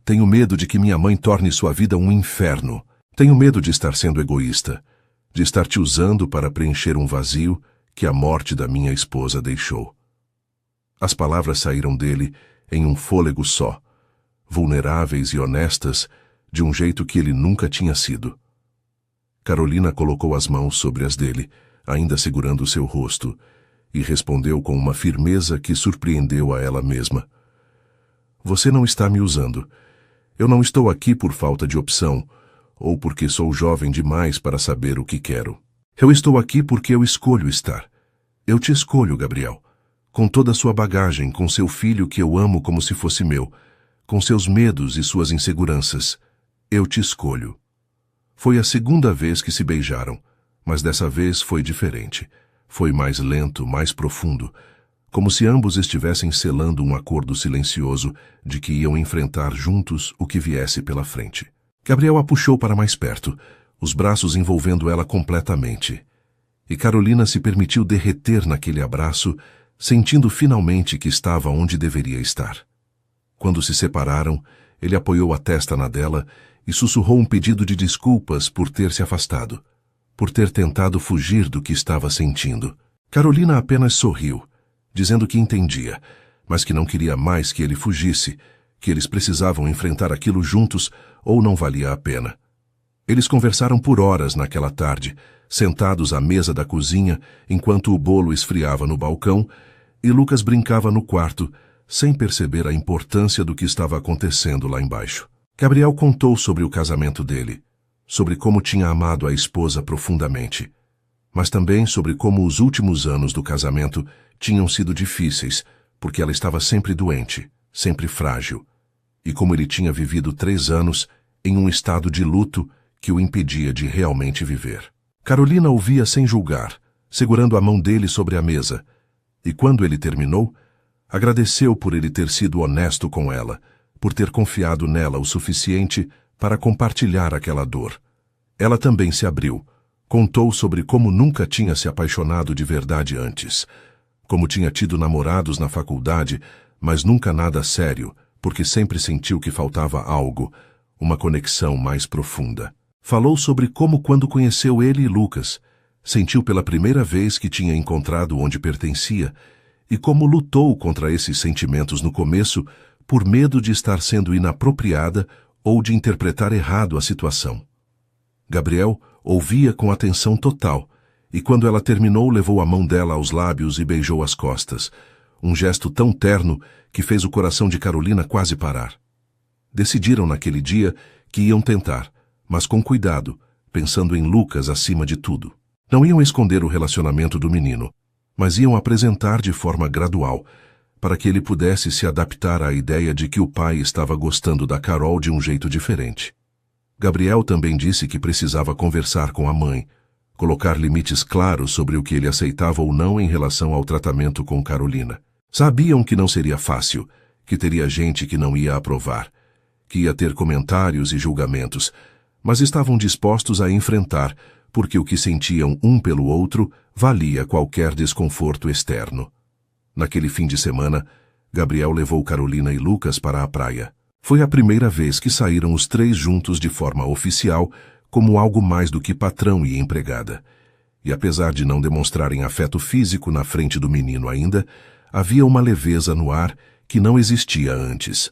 Tenho medo de que minha mãe torne sua vida um inferno. Tenho medo de estar sendo egoísta, de estar te usando para preencher um vazio que a morte da minha esposa deixou." As palavras saíram dele em um fôlego só, vulneráveis e honestas, de um jeito que ele nunca tinha sido. Carolina colocou as mãos sobre as dele, ainda segurando seu rosto, e respondeu com uma firmeza que surpreendeu a ela mesma. Você não está me usando. Eu não estou aqui por falta de opção, ou porque sou jovem demais para saber o que quero. Eu estou aqui porque eu escolho estar. Eu te escolho, Gabriel, com toda a sua bagagem, com seu filho que eu amo como se fosse meu, com seus medos e suas inseguranças. Eu te escolho. Foi a segunda vez que se beijaram, mas dessa vez foi diferente. Foi mais lento, mais profundo, como se ambos estivessem selando um acordo silencioso de que iam enfrentar juntos o que viesse pela frente. Gabriel a puxou para mais perto, os braços envolvendo ela completamente. E Carolina se permitiu derreter naquele abraço, sentindo finalmente que estava onde deveria estar. Quando se separaram, ele apoiou a testa na dela e sussurrou um pedido de desculpas por ter se afastado, por ter tentado fugir do que estava sentindo. Carolina apenas sorriu, dizendo que entendia, mas que não queria mais que ele fugisse, que eles precisavam enfrentar aquilo juntos ou não valia a pena. Eles conversaram por horas naquela tarde, sentados à mesa da cozinha, enquanto o bolo esfriava no balcão e Lucas brincava no quarto, sem perceber a importância do que estava acontecendo lá embaixo. Gabriel contou sobre o casamento dele, sobre como tinha amado a esposa profundamente, mas também sobre como os últimos anos do casamento tinham sido difíceis, porque ela estava sempre doente, sempre frágil, e como ele tinha vivido 3 anos em um estado de luto que o impedia de realmente viver. Carolina ouvia sem julgar, segurando a mão dele sobre a mesa, e quando ele terminou, agradeceu por ele ter sido honesto com ela, por ter confiado nela o suficiente para compartilhar aquela dor. Ela também se abriu, contou sobre como nunca tinha se apaixonado de verdade antes, como tinha tido namorados na faculdade, mas nunca nada sério, porque sempre sentiu que faltava algo, uma conexão mais profunda. Falou sobre como, quando conheceu ele e Lucas, sentiu pela primeira vez que tinha encontrado onde pertencia e como lutou contra esses sentimentos no começo por medo de estar sendo inapropriada ou de interpretar errado a situação. Gabriel ouvia com atenção total e, quando ela terminou, levou a mão dela aos lábios e beijou as costas, um gesto tão terno que fez o coração de Carolina quase parar. Decidiram naquele dia que iam tentar, mas com cuidado, pensando em Lucas acima de tudo. Não iam esconder o relacionamento do menino, mas iam apresentar de forma gradual, para que ele pudesse se adaptar à ideia de que o pai estava gostando da Carol de um jeito diferente. Gabriel também disse que precisava conversar com a mãe, colocar limites claros sobre o que ele aceitava ou não em relação ao tratamento com Carolina. Sabiam que não seria fácil, que teria gente que não ia aprovar, que ia ter comentários e julgamentos, mas estavam dispostos a enfrentar, porque o que sentiam um pelo outro valia qualquer desconforto externo. Naquele fim de semana, Gabriel levou Carolina e Lucas para a praia. Foi a primeira vez que saíram os 3 juntos de forma oficial, como algo mais do que patrão e empregada. E apesar de não demonstrarem afeto físico na frente do menino ainda, havia uma leveza no ar que não existia antes.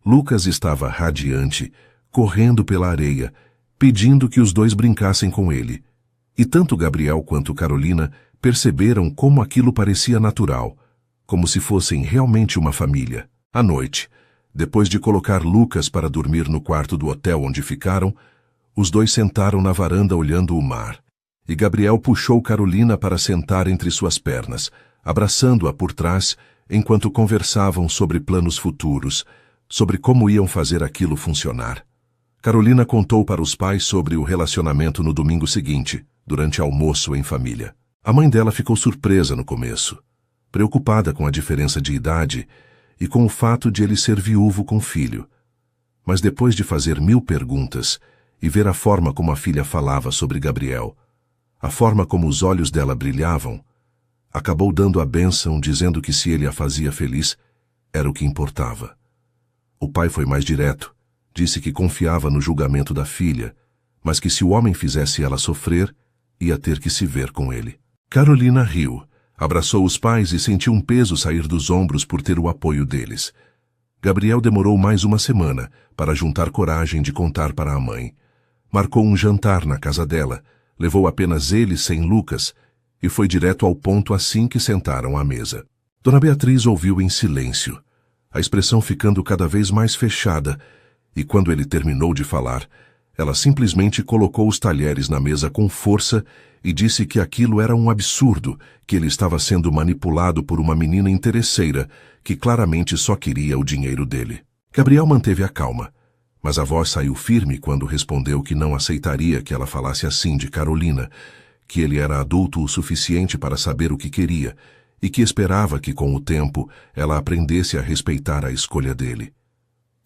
Lucas estava radiante, correndo pela areia, pedindo que os 2 brincassem com ele. E tanto Gabriel quanto Carolina perceberam como aquilo parecia natural, como se fossem realmente uma família. À noite, depois de colocar Lucas para dormir no quarto do hotel onde ficaram, os 2 sentaram na varanda olhando o mar, e Gabriel puxou Carolina para sentar entre suas pernas, abraçando-a por trás, enquanto conversavam sobre planos futuros, sobre como iam fazer aquilo funcionar. Carolina contou para os pais sobre o relacionamento no domingo seguinte, durante almoço em família. A mãe dela ficou surpresa no começo, preocupada com a diferença de idade e com o fato de ele ser viúvo com filho. Mas depois de fazer 1000 perguntas e ver a forma como a filha falava sobre Gabriel, a forma como os olhos dela brilhavam, acabou dando a bênção, dizendo que se ele a fazia feliz, era o que importava. O pai foi mais direto, disse que confiava no julgamento da filha, mas que se o homem fizesse ela sofrer, ia ter que se ver com ele. Carolina riu, abraçou os pais e sentiu um peso sair dos ombros por ter o apoio deles. Gabriel demorou mais uma semana para juntar coragem de contar para a mãe. Marcou um jantar na casa dela, levou apenas ele sem Lucas e foi direto ao ponto assim que sentaram à mesa. Dona Beatriz ouviu em silêncio, a expressão ficando cada vez mais fechada, e quando ele terminou de falar, ela simplesmente colocou os talheres na mesa com força e disse que aquilo era um absurdo, que ele estava sendo manipulado por uma menina interesseira que claramente só queria o dinheiro dele. Gabriel manteve a calma, mas a voz saiu firme quando respondeu que não aceitaria que ela falasse assim de Carolina, que ele era adulto o suficiente para saber o que queria e que esperava que, com o tempo, ela aprendesse a respeitar a escolha dele.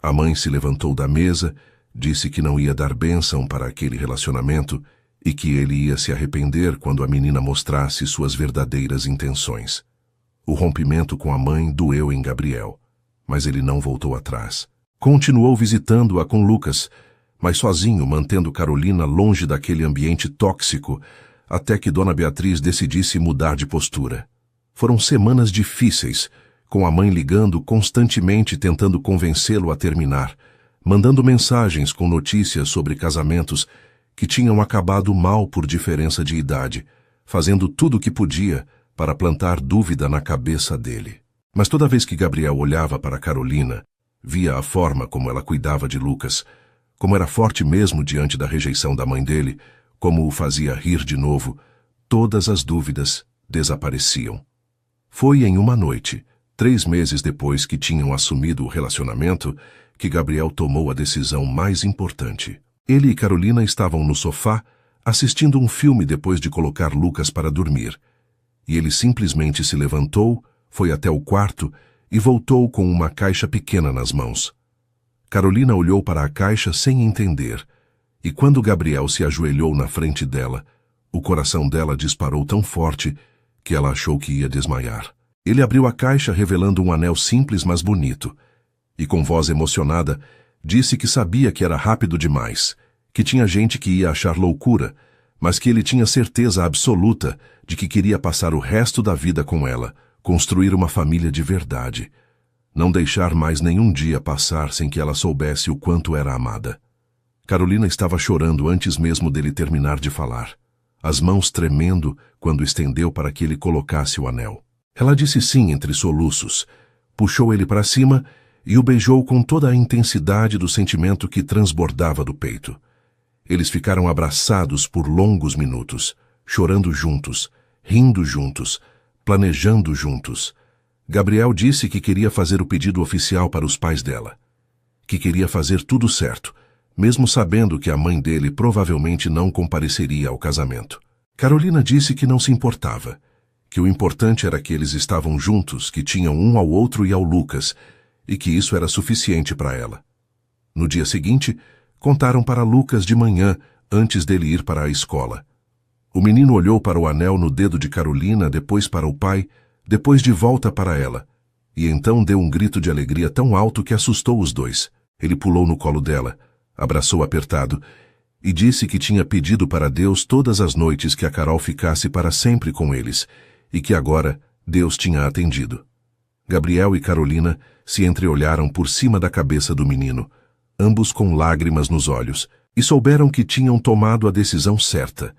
A mãe se levantou da mesa, disse que não ia dar bênção para aquele relacionamento e que ele ia se arrepender quando a menina mostrasse suas verdadeiras intenções. O rompimento com a mãe doeu em Gabriel, mas ele não voltou atrás. Continuou visitando-a com Lucas, mas sozinho, mantendo Carolina longe daquele ambiente tóxico, até que Dona Beatriz decidisse mudar de postura. Foram semanas difíceis, com a mãe ligando constantemente tentando convencê-lo a terminar, mandando mensagens com notícias sobre casamentos que tinham acabado mal por diferença de idade, fazendo tudo o que podia para plantar dúvida na cabeça dele. Mas toda vez que Gabriel olhava para Carolina, via a forma como ela cuidava de Lucas, como era forte mesmo diante da rejeição da mãe dele, como o fazia rir de novo, todas as dúvidas desapareciam. Foi em uma noite, 3 meses depois que tinham assumido o relacionamento, que Gabriel tomou a decisão mais importante. Ele e Carolina estavam no sofá, assistindo um filme depois de colocar Lucas para dormir, e ele simplesmente se levantou, foi até o quarto e voltou com uma caixa pequena nas mãos. Carolina olhou para a caixa sem entender, e quando Gabriel se ajoelhou na frente dela, o coração dela disparou tão forte que ela achou que ia desmaiar. Ele abriu a caixa revelando um anel simples mas bonito, e com voz emocionada, disse que sabia que era rápido demais, que tinha gente que ia achar loucura, mas que ele tinha certeza absoluta de que queria passar o resto da vida com ela, construir uma família de verdade, não deixar mais nenhum dia passar sem que ela soubesse o quanto era amada. Carolina estava chorando antes mesmo dele terminar de falar, as mãos tremendo quando estendeu para que ele colocasse o anel. Ela disse sim entre soluços, puxou ele para cima e o beijou com toda a intensidade do sentimento que transbordava do peito. Eles ficaram abraçados por longos minutos, chorando juntos, rindo juntos, planejando juntos. Gabriel disse que queria fazer o pedido oficial para os pais dela, que queria fazer tudo certo, mesmo sabendo que a mãe dele provavelmente não compareceria ao casamento. Carolina disse que não se importava, que o importante era que eles estavam juntos, que tinham um ao outro e ao Lucas, e que isso era suficiente para ela. No dia seguinte, contaram para Lucas de manhã, antes dele ir para a escola. O menino olhou para o anel no dedo de Carolina, depois para o pai, depois de volta para ela, e então deu um grito de alegria tão alto que assustou os dois. Ele pulou no colo dela, abraçou apertado, e disse que tinha pedido para Deus todas as noites que a Carol ficasse para sempre com eles, e que agora Deus tinha atendido. Gabriel e Carolina se entreolharam por cima da cabeça do menino, ambos com lágrimas nos olhos, e souberam que tinham tomado a decisão certa,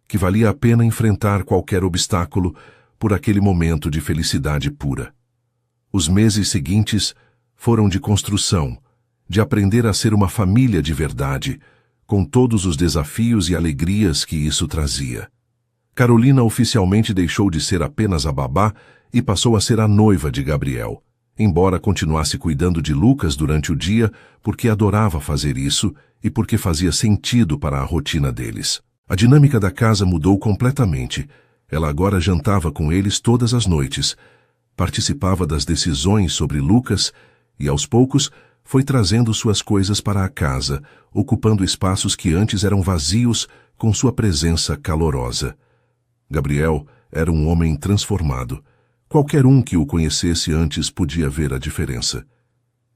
que valia a pena enfrentar qualquer obstáculo por aquele momento de felicidade pura. Os meses seguintes foram de construção, de aprender a ser uma família de verdade, com todos os desafios e alegrias que isso trazia. Carolina oficialmente deixou de ser apenas a babá e passou a ser a noiva de Gabriel, embora continuasse cuidando de Lucas durante o dia porque adorava fazer isso e porque fazia sentido para a rotina deles. A dinâmica da casa mudou completamente. Ela agora jantava com eles todas as noites, participava das decisões sobre Lucas e, aos poucos, foi trazendo suas coisas para a casa, ocupando espaços que antes eram vazios com sua presença calorosa. Gabriel era um homem transformado. Qualquer um que o conhecesse antes podia ver a diferença.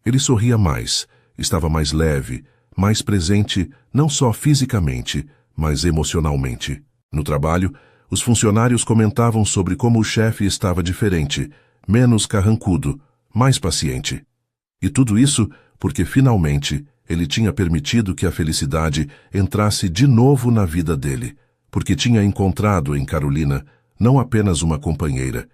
Ele sorria mais, estava mais leve, mais presente não só fisicamente, mas emocionalmente. No trabalho, os funcionários comentavam sobre como o chefe estava diferente, menos carrancudo, mais paciente. E tudo isso porque, finalmente, ele tinha permitido que a felicidade entrasse de novo na vida dele, porque tinha encontrado em Carolina Não apenas uma companheira,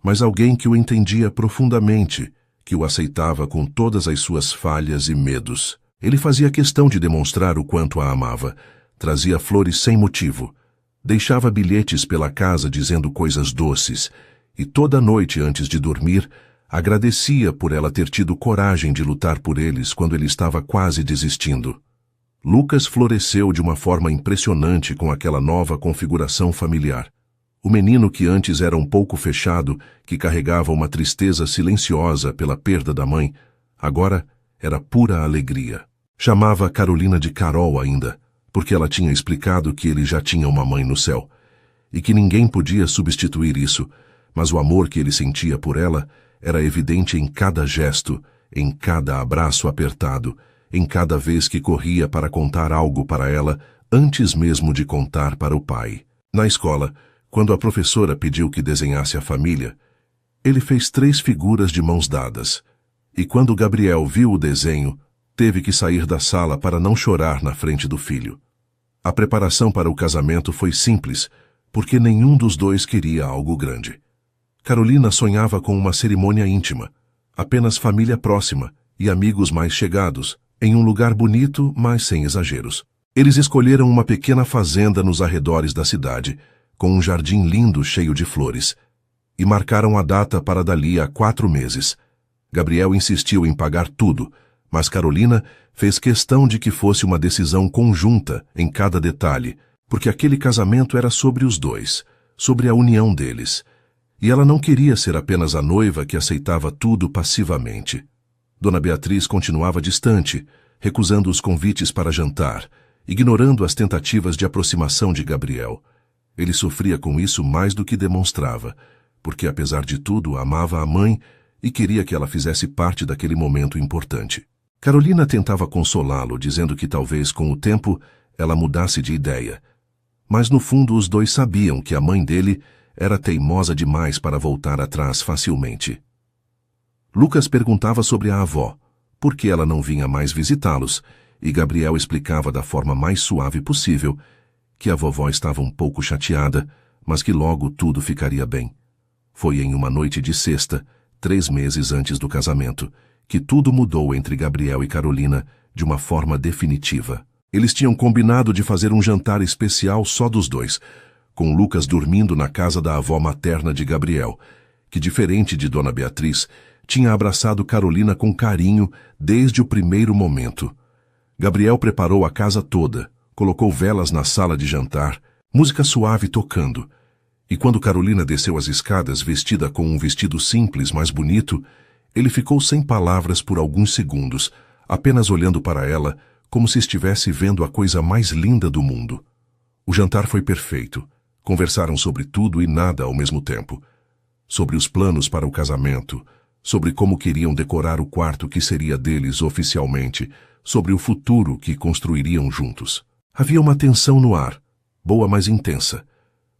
mas alguém que o entendia profundamente, que o aceitava com todas as suas falhas e medos. Ele fazia questão de demonstrar o quanto a amava, trazia flores sem motivo, deixava bilhetes pela casa dizendo coisas doces, e toda noite antes de dormir, agradecia por ela ter tido coragem de lutar por eles quando ele estava quase desistindo. Lucas floresceu de uma forma impressionante com aquela nova configuração familiar. O menino que antes era um pouco fechado, que carregava uma tristeza silenciosa pela perda da mãe, agora era pura alegria. Chamava Carolina de Carol ainda, porque ela tinha explicado que ele já tinha uma mãe no céu, e que ninguém podia substituir isso, mas o amor que ele sentia por ela era evidente em cada gesto, em cada abraço apertado, em cada vez que corria para contar algo para ela, antes mesmo de contar para o pai. Na escola, quando a professora pediu que desenhasse a família, ele fez 3 figuras de mãos dadas, e quando Gabriel viu o desenho, teve que sair da sala para não chorar na frente do filho. A preparação para o casamento foi simples, porque nenhum dos dois queria algo grande. Carolina sonhava com uma cerimônia íntima, apenas família próxima e amigos mais chegados, em um lugar bonito, mas sem exageros. Eles escolheram uma pequena fazenda nos arredores da cidade, com um jardim lindo cheio de flores, e marcaram a data para dali a 4 meses. Gabriel insistiu em pagar tudo, mas Carolina fez questão de que fosse uma decisão conjunta em cada detalhe, porque aquele casamento era sobre os dois, sobre a união deles, e ela não queria ser apenas a noiva que aceitava tudo passivamente. Dona Beatriz continuava distante, recusando os convites para jantar, ignorando as tentativas de aproximação de Gabriel. Ele sofria com isso mais do que demonstrava, porque apesar de tudo amava a mãe e queria que ela fizesse parte daquele momento importante. Carolina tentava consolá-lo, dizendo que talvez com o tempo ela mudasse de ideia. Mas no fundo os dois sabiam que a mãe dele era teimosa demais para voltar atrás facilmente. Lucas perguntava sobre a avó, por que ela não vinha mais visitá-los, e Gabriel explicava da forma mais suave possível que a vovó estava um pouco chateada, mas que logo tudo ficaria bem. Foi em uma noite de sexta, 3 meses antes do casamento, que tudo mudou entre Gabriel e Carolina de uma forma definitiva. Eles tinham combinado de fazer um jantar especial só dos dois, com Lucas dormindo na casa da avó materna de Gabriel, que, diferente de Dona Beatriz, tinha abraçado Carolina com carinho desde o primeiro momento. Gabriel preparou a casa toda, colocou velas na sala de jantar, música suave tocando, e quando Carolina desceu as escadas vestida com um vestido simples, mas bonito, ele ficou sem palavras por alguns segundos, apenas olhando para ela como se estivesse vendo a coisa mais linda do mundo. O jantar foi perfeito. Conversaram sobre tudo e nada ao mesmo tempo. Sobre os planos para o casamento, sobre como queriam decorar o quarto que seria deles oficialmente, sobre o futuro que construiriam juntos. Havia uma tensão no ar, boa mas intensa,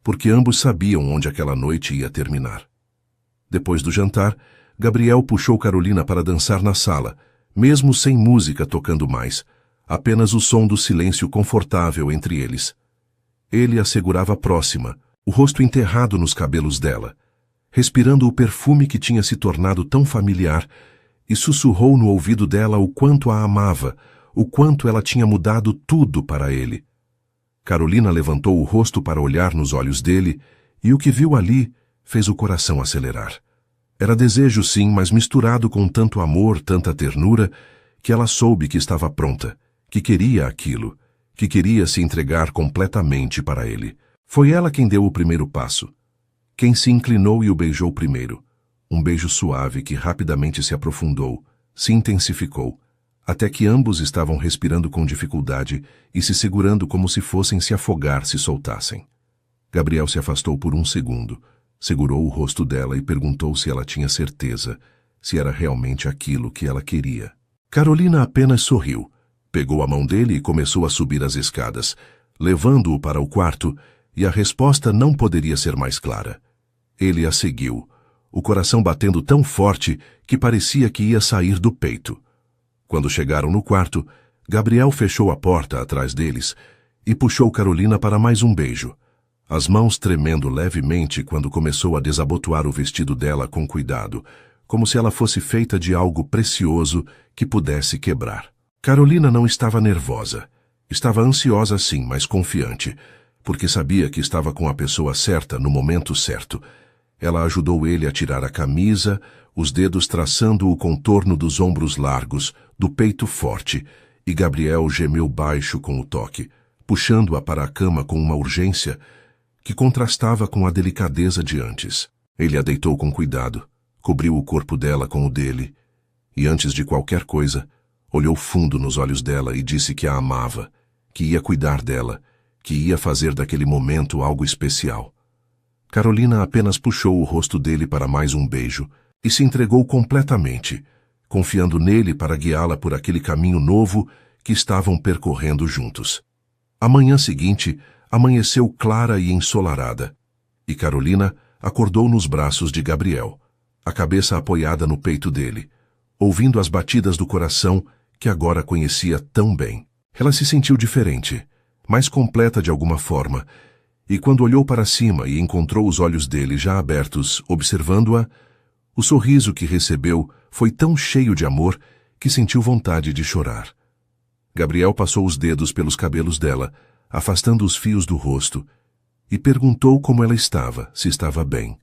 porque ambos sabiam onde aquela noite ia terminar. Depois do jantar, Gabriel puxou Carolina para dançar na sala, mesmo sem música tocando mais, apenas o som do silêncio confortável entre eles. Ele a segurava próxima, o rosto enterrado nos cabelos dela, respirando o perfume que tinha se tornado tão familiar, e sussurrou no ouvido dela o quanto a amava, o quanto ela tinha mudado tudo para ele. Carolina levantou o rosto para olhar nos olhos dele, e o que viu ali fez o coração acelerar. Era desejo, sim, mas misturado com tanto amor, tanta ternura, que ela soube que estava pronta, que queria aquilo, que queria se entregar completamente para ele. Foi ela quem deu o primeiro passo, quem se inclinou e o beijou primeiro. Um beijo suave que rapidamente se aprofundou, se intensificou, até que ambos estavam respirando com dificuldade e se segurando como se fossem se afogar se soltassem. Gabriel se afastou por um segundo, segurou o rosto dela e perguntou se ela tinha certeza, se era realmente aquilo que ela queria. Carolina apenas sorriu, pegou a mão dele e começou a subir as escadas, levando-o para o quarto, e a resposta não poderia ser mais clara. Ele a seguiu, o coração batendo tão forte que parecia que ia sair do peito. Quando chegaram no quarto, Gabriel fechou a porta atrás deles e puxou Carolina para mais um beijo. as mãos tremendo levemente quando começou a desabotoar o vestido dela com cuidado, como se ela fosse feita de algo precioso que pudesse quebrar. Carolina não estava nervosa. Estava ansiosa sim, mas confiante, porque sabia que estava com a pessoa certa no momento certo. Ela ajudou ele a tirar a camisa, os dedos traçando o contorno dos ombros largos, do peito forte, e Gabriel gemeu baixo com o toque, puxando-a para a cama com uma urgência que contrastava com a delicadeza de antes. Ele a deitou com cuidado, cobriu o corpo dela com o dele, e antes de qualquer coisa, olhou fundo nos olhos dela e disse que a amava, que ia cuidar dela, que ia fazer daquele momento algo especial. Carolina apenas puxou o rosto dele para mais um beijo e se entregou completamente, confiando nele para guiá-la por aquele caminho novo que estavam percorrendo juntos. A manhã seguinte amanheceu clara e ensolarada, e Carolina acordou nos braços de Gabriel, a cabeça apoiada no peito dele, ouvindo as batidas do coração que agora conhecia tão bem. Ela se sentiu diferente, mais completa de alguma forma, e quando olhou para cima e encontrou os olhos dele já abertos, observando-a, o sorriso que recebeu foi tão cheio de amor que sentiu vontade de chorar. Gabriel passou os dedos pelos cabelos dela, afastando os fios do rosto, e perguntou como ela estava, se estava bem.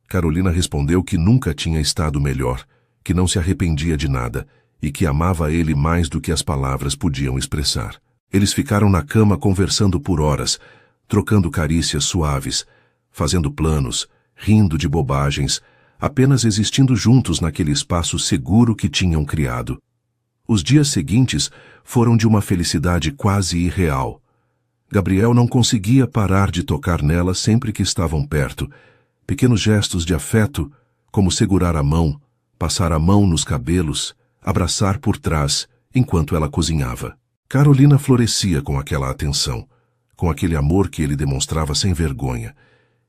Carolina respondeu que nunca tinha estado melhor, que não se arrependia de nada e que amava ele mais do que as palavras podiam expressar. Eles ficaram na cama conversando por horas, trocando carícias suaves, fazendo planos, rindo de bobagens, apenas existindo juntos naquele espaço seguro que tinham criado. Os dias seguintes foram de uma felicidade quase irreal. Gabriel não conseguia parar de tocar nela sempre que estavam perto. Pequenos gestos de afeto, como segurar a mão, passar a mão nos cabelos, abraçar por trás, enquanto ela cozinhava. Carolina florescia com aquela atenção, com aquele amor que ele demonstrava sem vergonha,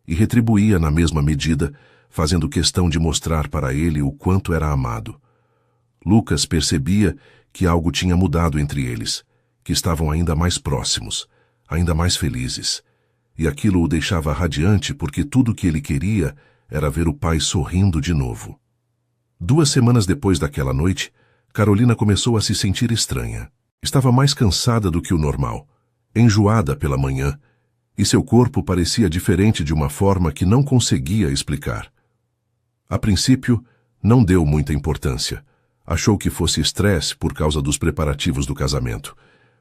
e retribuía na mesma medida, fazendo questão de mostrar para ele o quanto era amado. Lucas percebia que algo tinha mudado entre eles, que estavam ainda mais próximos, ainda mais felizes, e aquilo o deixava radiante porque tudo o que ele queria era ver o pai sorrindo de novo. 2 semanas depois daquela noite, Carolina começou a se sentir estranha. Estava mais cansada do que o normal, enjoada pela manhã, e seu corpo parecia diferente de uma forma que não conseguia explicar. A princípio, não deu muita importância. Achou que fosse estresse por causa dos preparativos do casamento.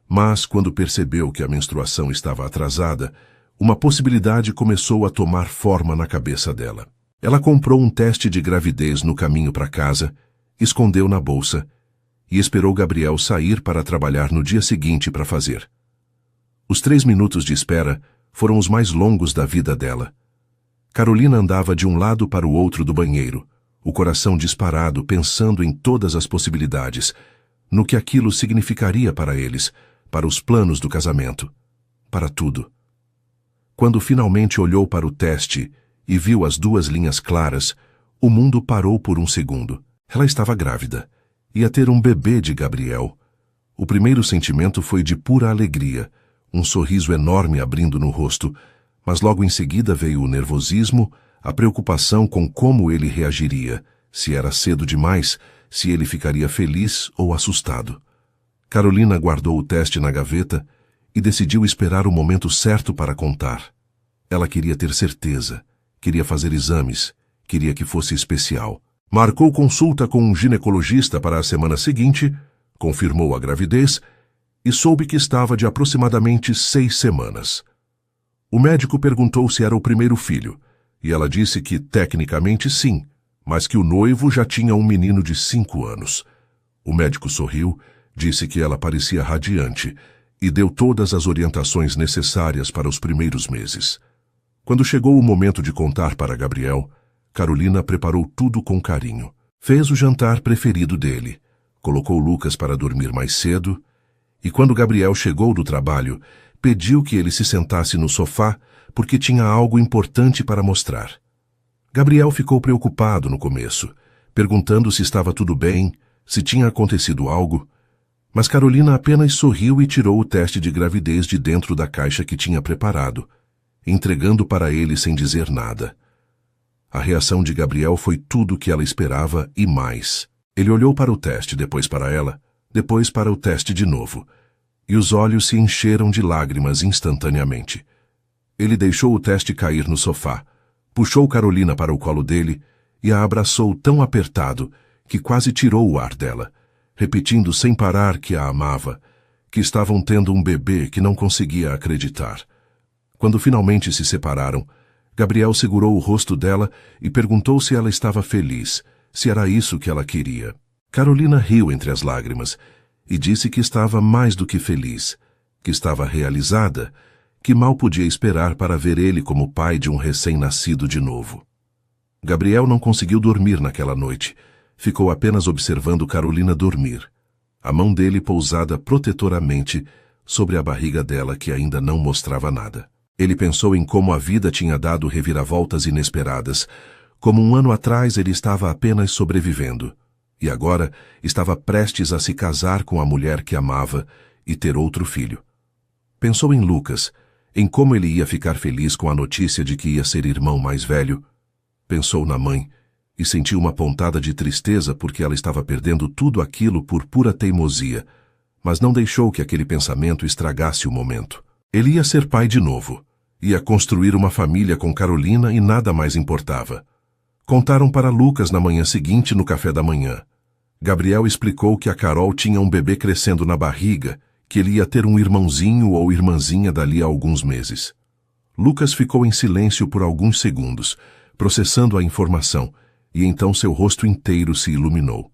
Mas, quando percebeu que a menstruação estava atrasada, uma possibilidade começou a tomar forma na cabeça dela. Ela comprou um teste de gravidez no caminho para casa, escondeu na bolsa e esperou Gabriel sair para trabalhar no dia seguinte para fazer. Os 3 minutos de espera foram os mais longos da vida dela. Carolina andava de um lado para o outro do banheiro, o coração disparado, pensando em todas as possibilidades, no que aquilo significaria para eles, para os planos do casamento, para tudo. Quando finalmente olhou para o teste e viu as 2 linhas claras, o mundo parou por um segundo. Ela estava grávida. Ia ter um bebê de Gabriel. O primeiro sentimento foi de pura alegria, um sorriso enorme abrindo no rosto, mas logo em seguida veio o nervosismo, a preocupação com como ele reagiria, se era cedo demais, se ele ficaria feliz ou assustado. Carolina guardou o teste na gaveta e decidiu esperar o momento certo para contar. Ela queria ter certeza, queria fazer exames, queria que fosse especial. Marcou consulta com um ginecologista para a semana seguinte, confirmou a gravidez e soube que estava de aproximadamente 6 semanas. O médico perguntou se era o primeiro filho, e ela disse que tecnicamente sim, mas que o noivo já tinha um menino de 5 anos. O médico sorriu, disse que ela parecia radiante e deu todas as orientações necessárias para os primeiros meses. Quando chegou o momento de contar para Gabriel, Carolina preparou tudo com carinho. Fez o jantar preferido dele, colocou Lucas para dormir mais cedo, e quando Gabriel chegou do trabalho, pediu que ele se sentasse no sofá porque tinha algo importante para mostrar. Gabriel ficou preocupado no começo, perguntando se estava tudo bem, se tinha acontecido algo, mas Carolina apenas sorriu e tirou o teste de gravidez de dentro da caixa que tinha preparado, entregando para ele sem dizer nada. A reação de Gabriel foi tudo o que ela esperava e mais. Ele olhou para o teste, depois para ela, depois para o teste de novo, e os olhos se encheram de lágrimas instantaneamente. Ele deixou o teste cair no sofá, puxou Carolina para o colo dele e a abraçou tão apertado que quase tirou o ar dela, repetindo sem parar que a amava, que estavam tendo um bebê que não conseguia acreditar. Quando finalmente se separaram, Gabriel segurou o rosto dela e perguntou se ela estava feliz, se era isso que ela queria. Carolina riu entre as lágrimas e disse que estava mais do que feliz, que estava realizada, que mal podia esperar para ver ele como pai de um recém-nascido de novo. Gabriel não conseguiu dormir naquela noite. Ficou apenas observando Carolina dormir, a mão dele pousada protetoramente sobre a barriga dela que ainda não mostrava nada. Ele pensou em como a vida tinha dado reviravoltas inesperadas, como um ano atrás ele estava apenas sobrevivendo, e agora estava prestes a se casar com a mulher que amava e ter outro filho. Pensou em Lucas, em como ele ia ficar feliz com a notícia de que ia ser irmão mais velho. Pensou na mãe, e sentiu uma pontada de tristeza porque ela estava perdendo tudo aquilo por pura teimosia, mas não deixou que aquele pensamento estragasse o momento. Ele ia ser pai de novo, ia construir uma família com Carolina e nada mais importava. Contaram para Lucas na manhã seguinte no café da manhã. Gabriel explicou que a Carol tinha um bebê crescendo na barriga, que ele ia ter um irmãozinho ou irmãzinha dali a alguns meses. Lucas ficou em silêncio por alguns segundos, processando a informação, e então seu rosto inteiro se iluminou.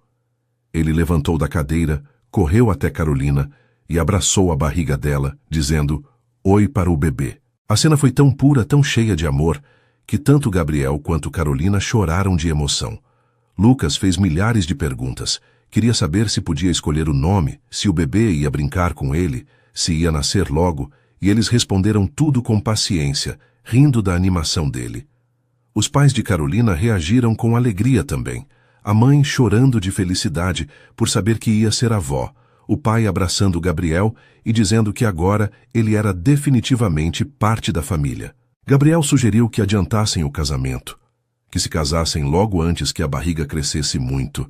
Ele levantou da cadeira, correu até Carolina e abraçou a barriga dela, dizendo "Oi" para o bebê. A cena foi tão pura, tão cheia de amor, que tanto Gabriel quanto Carolina choraram de emoção. Lucas fez milhares de perguntas. Queria saber se podia escolher o nome, se o bebê ia brincar com ele, se ia nascer logo, e eles responderam tudo com paciência, rindo da animação dele. Os pais de Carolina reagiram com alegria também. A mãe chorando de felicidade por saber que ia ser avó, o pai abraçando Gabriel e dizendo que agora ele era definitivamente parte da família. Gabriel sugeriu que adiantassem o casamento, que se casassem logo antes que a barriga crescesse muito,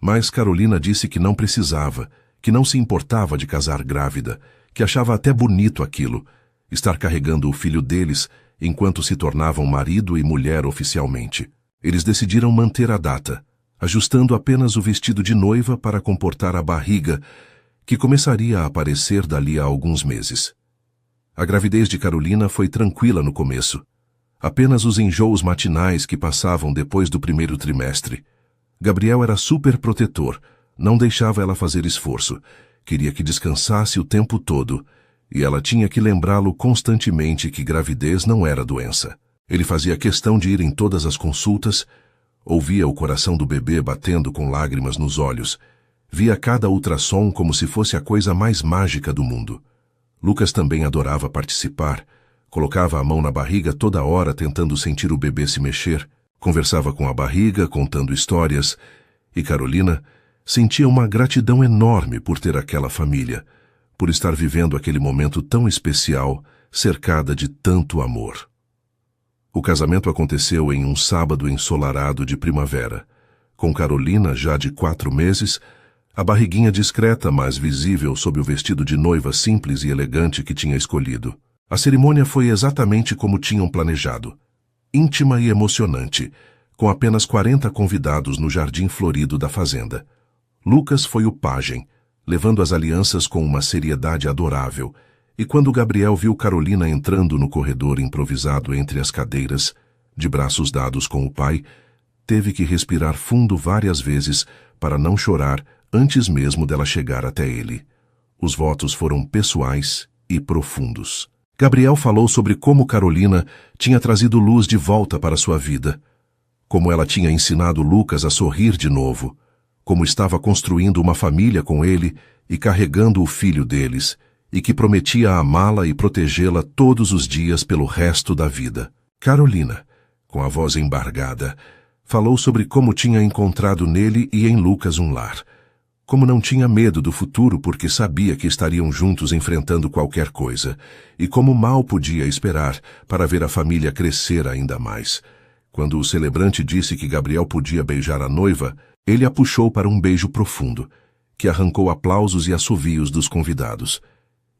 mas Carolina disse que não precisava, que não se importava de casar grávida, que achava até bonito aquilo, estar carregando o filho deles enquanto se tornavam marido e mulher oficialmente. Eles decidiram manter a data, ajustando apenas o vestido de noiva para comportar a barriga, que começaria a aparecer dali a alguns meses. A gravidez de Carolina foi tranquila no começo. Apenas os enjoos matinais que passavam depois do primeiro trimestre. Gabriel era super protetor, não deixava ela fazer esforço, queria que descansasse o tempo todo, e ela tinha que lembrá-lo constantemente que gravidez não era doença. Ele fazia questão de ir em todas as consultas, ouvia o coração do bebê batendo com lágrimas nos olhos, via cada ultrassom como se fosse a coisa mais mágica do mundo. Lucas também adorava participar, colocava a mão na barriga toda hora tentando sentir o bebê se mexer, conversava com a barriga, contando histórias, e Carolina sentia uma gratidão enorme por ter aquela família, por estar vivendo aquele momento tão especial, cercada de tanto amor. O casamento aconteceu em um sábado ensolarado de primavera, com Carolina já de 4 meses, a barriguinha discreta, mas visível sob o vestido de noiva simples e elegante que tinha escolhido. A cerimônia foi exatamente como tinham planejado, íntima e emocionante, com apenas 40 convidados no jardim florido da fazenda. Lucas foi o pajem, levando as alianças com uma seriedade adorável, e quando Gabriel viu Carolina entrando no corredor improvisado entre as cadeiras, de braços dados com o pai, teve que respirar fundo várias vezes para não chorar antes mesmo dela chegar até ele. Os votos foram pessoais e profundos. Gabriel falou sobre como Carolina tinha trazido luz de volta para sua vida, como ela tinha ensinado Lucas a sorrir de novo, como estava construindo uma família com ele e carregando o filho deles, e que prometia amá-la e protegê-la todos os dias pelo resto da vida. Carolina, com a voz embargada, falou sobre como tinha encontrado nele e em Lucas um lar, Como não tinha medo do futuro porque sabia que estariam juntos enfrentando qualquer coisa, e como mal podia esperar para ver a família crescer ainda mais. Quando o celebrante disse que Gabriel podia beijar a noiva, ele a puxou para um beijo profundo, que arrancou aplausos e assovios dos convidados.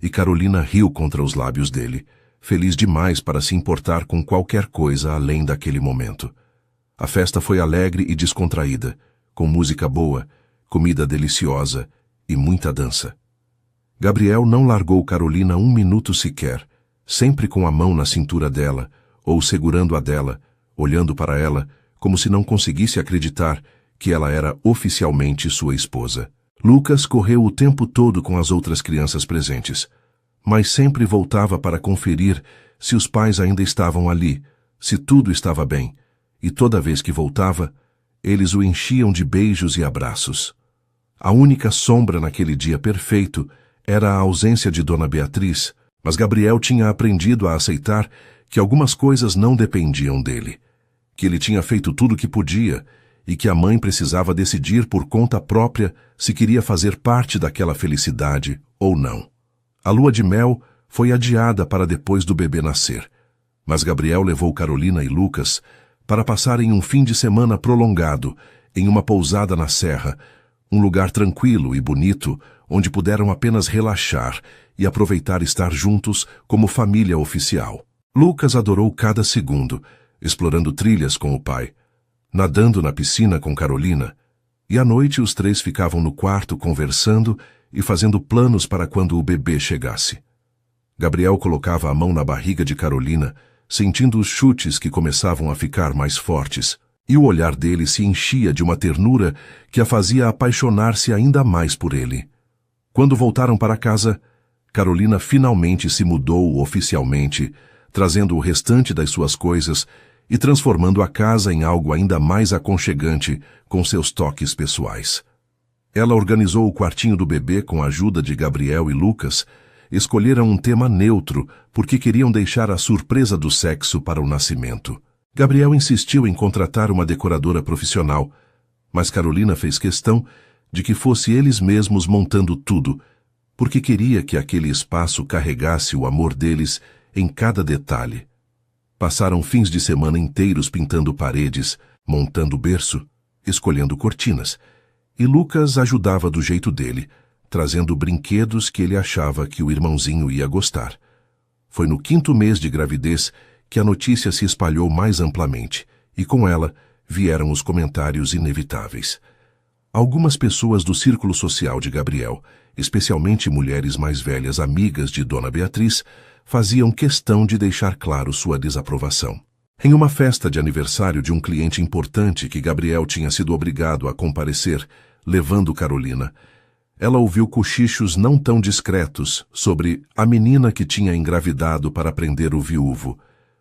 E Carolina riu contra os lábios dele, feliz demais para se importar com qualquer coisa além daquele momento. A festa foi alegre e descontraída, com música boa, comida deliciosa e muita dança. Gabriel não largou Carolina um minuto sequer, sempre com a mão na cintura dela, ou segurando a dela, olhando para ela, como se não conseguisse acreditar que ela era oficialmente sua esposa. Lucas correu o tempo todo com as outras crianças presentes, mas sempre voltava para conferir se os pais ainda estavam ali, se tudo estava bem, e toda vez que voltava, eles o enchiam de beijos e abraços. A única sombra naquele dia perfeito era a ausência de Dona Beatriz, mas Gabriel tinha aprendido a aceitar que algumas coisas não dependiam dele, que ele tinha feito tudo o que podia e que a mãe precisava decidir por conta própria se queria fazer parte daquela felicidade ou não. A lua de mel foi adiada para depois do bebê nascer, mas Gabriel levou Carolina e Lucas para passarem um fim de semana prolongado em uma pousada na serra, um lugar tranquilo e bonito, onde puderam apenas relaxar e aproveitar estar juntos como família oficial. Lucas adorou cada segundo, explorando trilhas com o pai, nadando na piscina com Carolina, e à noite os três ficavam no quarto conversando e fazendo planos para quando o bebê chegasse. Gabriel colocava a mão na barriga de Carolina, sentindo os chutes que começavam a ficar mais fortes, e o olhar dele se enchia de uma ternura que a fazia apaixonar-se ainda mais por ele. Quando voltaram para casa, Carolina finalmente se mudou oficialmente, trazendo o restante das suas coisas e transformando a casa em algo ainda mais aconchegante com seus toques pessoais. Ela organizou o quartinho do bebê com a ajuda de Gabriel e Lucas. Escolheram um tema neutro porque queriam deixar a surpresa do sexo para o nascimento. Gabriel insistiu em contratar uma decoradora profissional, mas Carolina fez questão de que fosse eles mesmos montando tudo, porque queria que aquele espaço carregasse o amor deles em cada detalhe. Passaram fins de semana inteiros pintando paredes, montando berço, escolhendo cortinas, e Lucas ajudava do jeito dele, trazendo brinquedos que ele achava que o irmãozinho ia gostar. Foi no 5º mês de gravidez que a notícia se espalhou mais amplamente, e com ela vieram os comentários inevitáveis. Algumas pessoas do círculo social de Gabriel, especialmente mulheres mais velhas amigas de Dona Beatriz, faziam questão de deixar claro sua desaprovação. Em uma festa de aniversário de um cliente importante que Gabriel tinha sido obrigado a comparecer, levando Carolina, ela ouviu cochichos não tão discretos sobre a menina que tinha engravidado para prender o viúvo,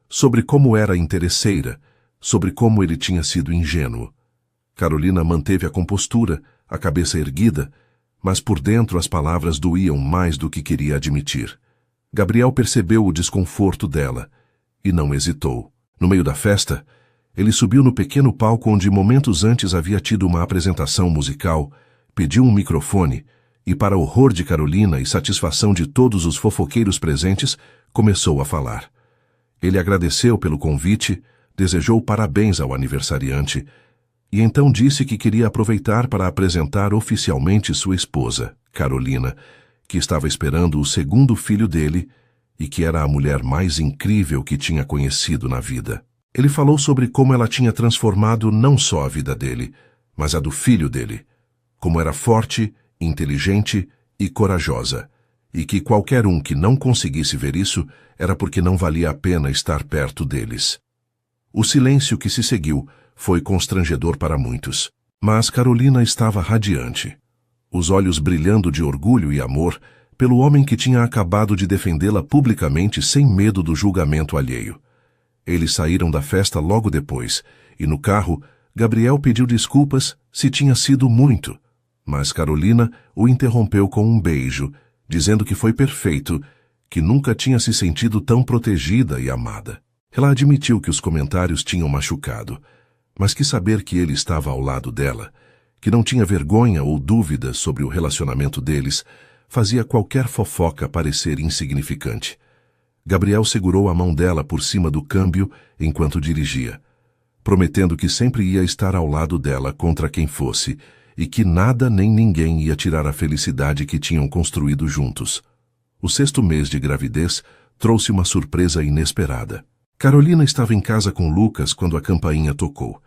sobre como era interesseira, sobre como ele tinha sido ingênuo. Carolina manteve a compostura, a cabeça erguida, mas por dentro as palavras doíam mais do que queria admitir. Gabriel percebeu o desconforto dela e não hesitou. No meio da festa, ele subiu no pequeno palco onde momentos antes havia tido uma apresentação musical, pediu um microfone e, para horror de Carolina e satisfação de todos os fofoqueiros presentes, começou a falar. Ele agradeceu pelo convite, desejou parabéns ao aniversariante e então disse que queria aproveitar para apresentar oficialmente sua esposa, Carolina, que estava esperando o 2º filho dele e que era a mulher mais incrível que tinha conhecido na vida. Ele falou sobre como ela tinha transformado não só a vida dele, mas a do filho dele, como era forte, inteligente e corajosa, e que qualquer um que não conseguisse ver isso era porque não valia a pena estar perto deles. O silêncio que se seguiu foi constrangedor para muitos, mas Carolina estava radiante, os olhos brilhando de orgulho e amor pelo homem que tinha acabado de defendê-la publicamente sem medo do julgamento alheio. Eles saíram da festa logo depois, e no carro, Gabriel pediu desculpas se tinha sido muito, mas Carolina o interrompeu com um beijo, dizendo que foi perfeito, que nunca tinha se sentido tão protegida e amada. Ela admitiu que os comentários tinham machucado, mas quis saber que ele estava ao lado dela, que não tinha vergonha ou dúvida sobre o relacionamento deles, fazia qualquer fofoca parecer insignificante. Gabriel segurou a mão dela por cima do câmbio enquanto dirigia, prometendo que sempre ia estar ao lado dela contra quem fosse, e que nada nem ninguém ia tirar a felicidade que tinham construído juntos. O 6º mês de gravidez trouxe uma surpresa inesperada. Carolina estava em casa com Lucas quando a campainha tocou,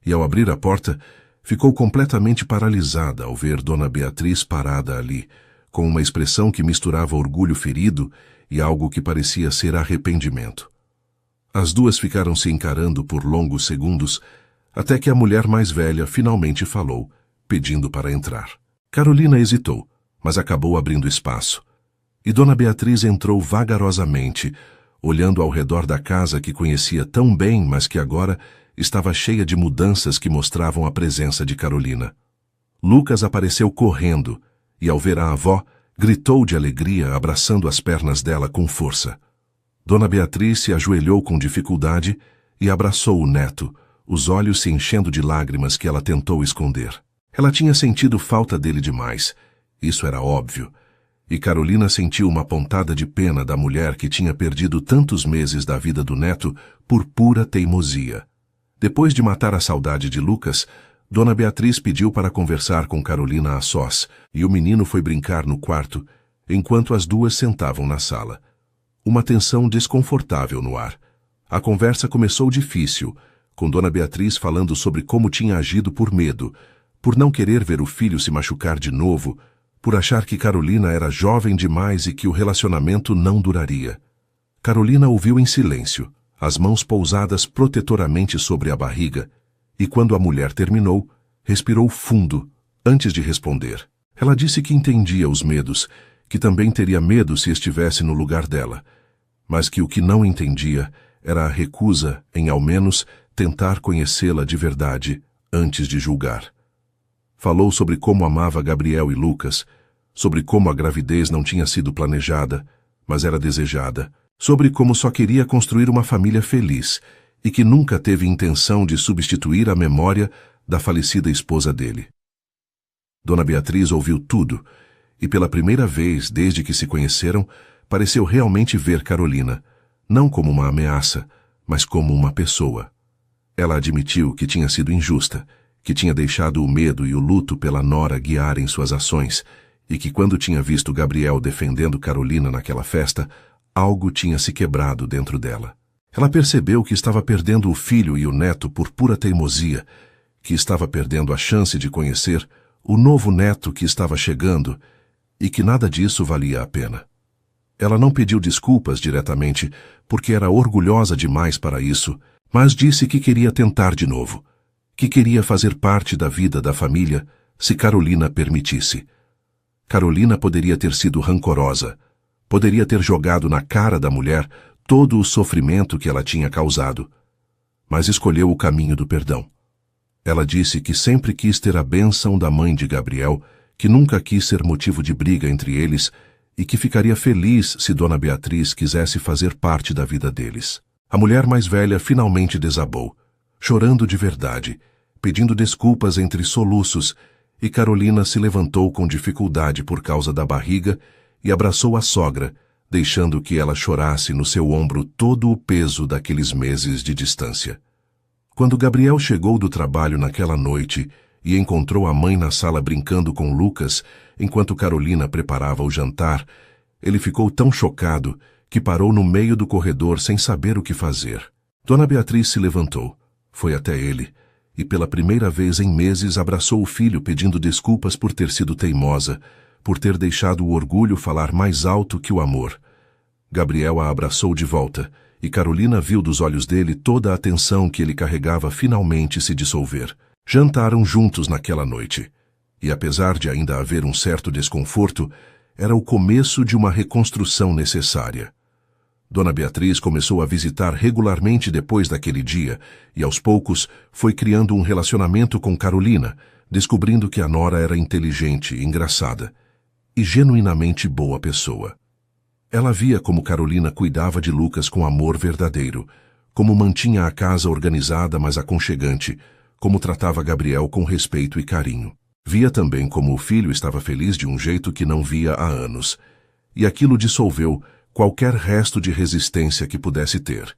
e ao abrir a porta, ficou completamente paralisada ao ver Dona Beatriz parada ali, com uma expressão que misturava orgulho ferido e algo que parecia ser arrependimento. As duas ficaram se encarando por longos segundos, até que a mulher mais velha finalmente falou, pedindo para entrar. Carolina hesitou, mas acabou abrindo espaço. E Dona Beatriz entrou vagarosamente, olhando ao redor da casa que conhecia tão bem, mas que agora estava cheia de mudanças que mostravam a presença de Carolina. Lucas apareceu correndo e, ao ver a avó, gritou de alegria, abraçando as pernas dela com força. Dona Beatriz se ajoelhou com dificuldade e abraçou o neto, os olhos se enchendo de lágrimas que ela tentou esconder. Ela tinha sentido falta dele demais, isso era óbvio, e Carolina sentiu uma pontada de pena da mulher que tinha perdido tantos meses da vida do neto por pura teimosia. Depois de matar a saudade de Lucas, Dona Beatriz pediu para conversar com Carolina a sós, e o menino foi brincar no quarto, enquanto as duas sentavam na sala. Uma tensão desconfortável no ar. A conversa começou difícil, com Dona Beatriz falando sobre como tinha agido por medo, por não querer ver o filho se machucar de novo, por achar que Carolina era jovem demais e que o relacionamento não duraria. Carolina ouviu em silêncio, as mãos pousadas protetoramente sobre a barriga, e quando a mulher terminou, respirou fundo, antes de responder. Ela disse que entendia os medos, que também teria medo se estivesse no lugar dela, mas que o que não entendia era a recusa em, ao menos, tentar conhecê-la de verdade antes de julgar. Falou sobre como amava Gabriel e Lucas, sobre como a gravidez não tinha sido planejada, mas era desejada, sobre como só queria construir uma família feliz e que nunca teve intenção de substituir a memória da falecida esposa dele. Dona Beatriz ouviu tudo e, pela primeira vez desde que se conheceram, pareceu realmente ver Carolina, não como uma ameaça, mas como uma pessoa. Ela admitiu que tinha sido injusta, que tinha deixado o medo e o luto pela nora guiarem suas ações, e que quando tinha visto Gabriel defendendo Carolina naquela festa, algo tinha se quebrado dentro dela. Ela percebeu que estava perdendo o filho e o neto por pura teimosia, que estava perdendo a chance de conhecer o novo neto que estava chegando e que nada disso valia a pena. Ela não pediu desculpas diretamente, porque era orgulhosa demais para isso, mas disse que queria tentar de novo, que queria fazer parte da vida da família se Carolina permitisse. Carolina poderia ter sido rancorosa, poderia ter jogado na cara da mulher todo o sofrimento que ela tinha causado, mas escolheu o caminho do perdão. Ela disse que sempre quis ter a bênção da mãe de Gabriel, que nunca quis ser motivo de briga entre eles e que ficaria feliz se Dona Beatriz quisesse fazer parte da vida deles. A mulher mais velha finalmente desabou, chorando de verdade, pedindo desculpas entre soluços, e Carolina se levantou com dificuldade por causa da barriga e abraçou a sogra, deixando que ela chorasse no seu ombro todo o peso daqueles meses de distância. Quando Gabriel chegou do trabalho naquela noite e encontrou a mãe na sala brincando com Lucas, enquanto Carolina preparava o jantar, ele ficou tão chocado que parou no meio do corredor sem saber o que fazer. Dona Beatriz se levantou, foi até ele, e pela primeira vez em meses abraçou o filho pedindo desculpas por ter sido teimosa, por ter deixado o orgulho falar mais alto que o amor. Gabriel a abraçou de volta, e Carolina viu dos olhos dele toda a tensão que ele carregava finalmente se dissolver. Jantaram juntos naquela noite, e apesar de ainda haver um certo desconforto, era o começo de uma reconstrução necessária. Dona Beatriz começou a visitar regularmente depois daquele dia, e aos poucos foi criando um relacionamento com Carolina, descobrindo que a nora era inteligente, engraçada e genuinamente boa pessoa. Ela via como Carolina cuidava de Lucas com amor verdadeiro, como mantinha a casa organizada mas aconchegante, como tratava Gabriel com respeito e carinho. Via também como o filho estava feliz de um jeito que não via há anos, e aquilo dissolveu qualquer resto de resistência que pudesse ter.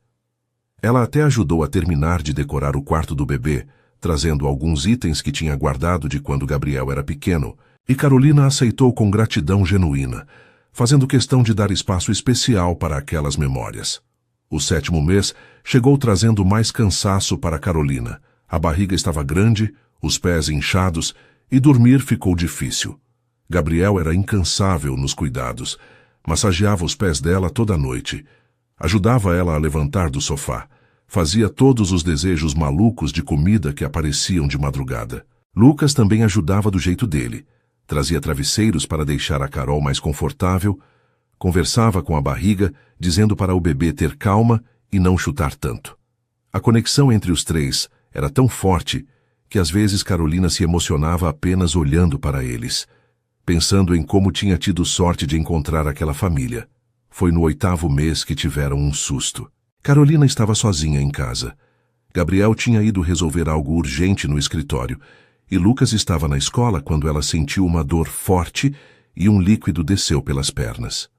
Ela até ajudou a terminar de decorar o quarto do bebê, trazendo alguns itens que tinha guardado de quando Gabriel era pequeno, e Carolina aceitou com gratidão genuína, fazendo questão de dar espaço especial para aquelas memórias. O 7º mês chegou trazendo mais cansaço para Carolina. A barriga estava grande, os pés inchados, e dormir ficou difícil. Gabriel era incansável nos cuidados, massageava os pés dela toda noite, ajudava ela a levantar do sofá, fazia todos os desejos malucos de comida que apareciam de madrugada. Lucas também ajudava do jeito dele, trazia travesseiros para deixar a Carol mais confortável, conversava com a barriga, dizendo para o bebê ter calma e não chutar tanto. A conexão entre os três era tão forte que às vezes Carolina se emocionava apenas olhando para eles, pensando em como tinha tido sorte de encontrar aquela família. Foi no 8º mês que tiveram um susto. Carolina estava sozinha em casa. Gabriel tinha ido resolver algo urgente no escritório, e Lucas estava na escola quando ela sentiu uma dor forte e um líquido desceu pelas pernas.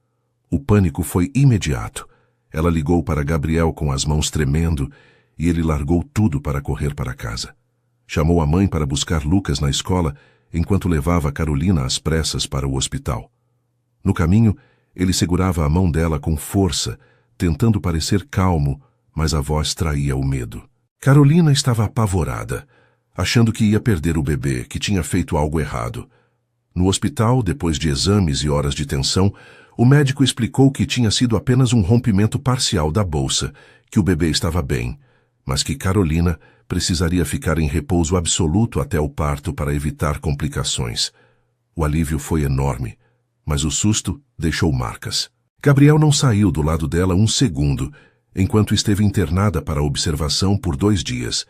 O pânico foi imediato. Ela ligou para Gabriel com as mãos tremendo e ele largou tudo para correr para casa. Chamou a mãe para buscar Lucas na escola enquanto levava Carolina às pressas para o hospital. No caminho, ele segurava a mão dela com força, tentando parecer calmo, mas a voz traía o medo. Carolina estava apavorada, achando que ia perder o bebê, que tinha feito algo errado. No hospital, depois de exames e horas de tensão, o médico explicou que tinha sido apenas um rompimento parcial da bolsa, que o bebê estava bem, mas que Carolina precisaria ficar em repouso absoluto até o parto para evitar complicações. O alívio foi enorme, mas o susto deixou marcas. Gabriel não saiu do lado dela um segundo, enquanto esteve internada para observação por 2 dias.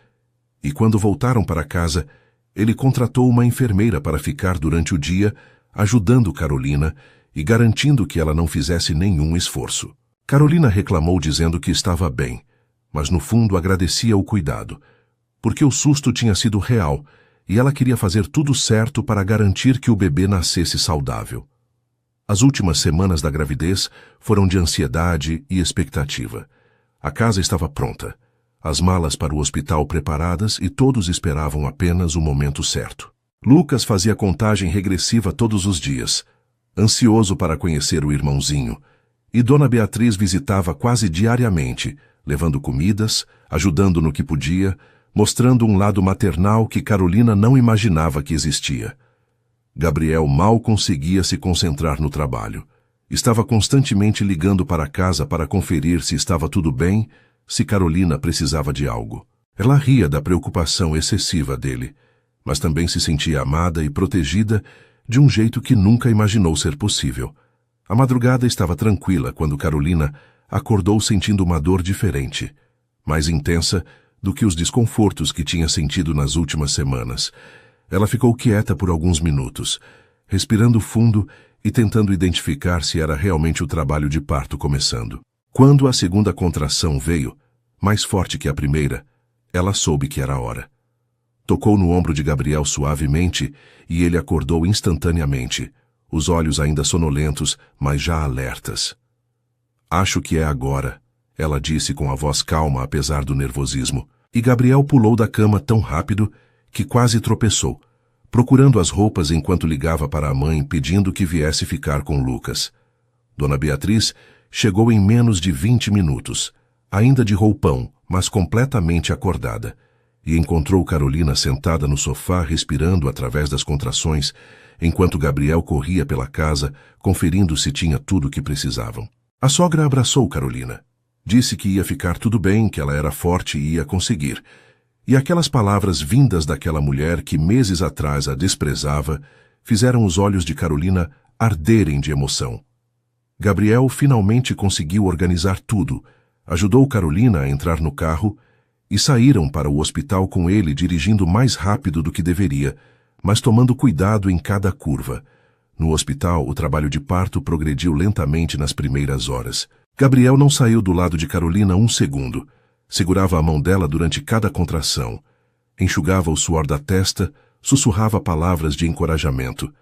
E quando voltaram para casa, ele contratou uma enfermeira para ficar durante o dia, ajudando Carolina e garantindo que ela não fizesse nenhum esforço. Carolina reclamou dizendo que estava bem, mas no fundo agradecia o cuidado, porque o susto tinha sido real e ela queria fazer tudo certo para garantir que o bebê nascesse saudável. As últimas semanas da gravidez foram de ansiedade e expectativa. A casa estava pronta, as malas para o hospital preparadas e todos esperavam apenas o momento certo. Lucas fazia contagem regressiva todos os dias, ansioso para conhecer o irmãozinho, e Dona Beatriz visitava quase diariamente, levando comidas, ajudando no que podia, mostrando um lado maternal que Carolina não imaginava que existia. Gabriel mal conseguia se concentrar no trabalho. Estava constantemente ligando para casa para conferir se estava tudo bem, se Carolina precisava de algo. Ela ria da preocupação excessiva dele, mas também se sentia amada e protegida de um jeito que nunca imaginou ser possível. A madrugada estava tranquila quando Carolina acordou sentindo uma dor diferente, mais intensa do que os desconfortos que tinha sentido nas últimas semanas. Ela ficou quieta por alguns minutos, respirando fundo e tentando identificar se era realmente o trabalho de parto começando. Quando a segunda contração veio, mais forte que a primeira, ela soube que era a hora. Tocou no ombro de Gabriel suavemente e ele acordou instantaneamente, os olhos ainda sonolentos, mas já alertas. "Acho que é agora", ela disse com a voz calma apesar do nervosismo, e Gabriel pulou da cama tão rápido que quase tropeçou, procurando as roupas enquanto ligava para a mãe pedindo que viesse ficar com Lucas. Dona Beatriz chegou em menos de 20 minutos, ainda de roupão, mas completamente acordada, e encontrou Carolina sentada no sofá respirando através das contrações, enquanto Gabriel corria pela casa, conferindo se tinha tudo o que precisavam. A sogra abraçou Carolina. Disse que ia ficar tudo bem, que ela era forte e ia conseguir. E aquelas palavras vindas daquela mulher que meses atrás a desprezava, fizeram os olhos de Carolina arderem de emoção. Gabriel finalmente conseguiu organizar tudo, ajudou Carolina a entrar no carro e saíram para o hospital com ele dirigindo mais rápido do que deveria, mas tomando cuidado em cada curva. No hospital, o trabalho de parto progrediu lentamente nas primeiras horas. Gabriel não saiu do lado de Carolina um segundo. Segurava a mão dela durante cada contração. Enxugava o suor da testa, Sussurrava palavras de encorajamento.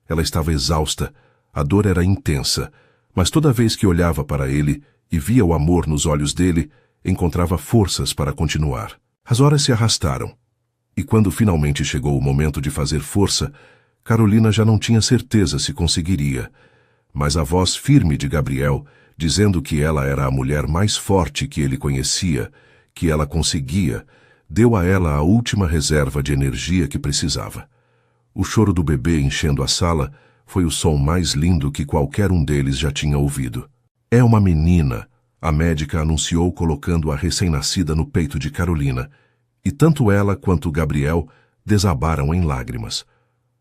Ela estava exausta, a dor era intensa, mas toda vez que olhava para ele e via o amor nos olhos dele, encontrava forças para continuar. As horas se arrastaram, e quando finalmente chegou o momento de fazer força, Carolina já não tinha certeza se conseguiria, mas a voz firme de Gabriel, dizendo que ela era a mulher mais forte que ele conhecia, que ela conseguia, deu a ela a última reserva de energia que precisava. O choro do bebê enchendo a sala foi o som mais lindo que qualquer um deles já tinha ouvido. É uma menina, a médica anunciou colocando a recém-nascida no peito de Carolina, e tanto ela quanto Gabriel desabaram em lágrimas.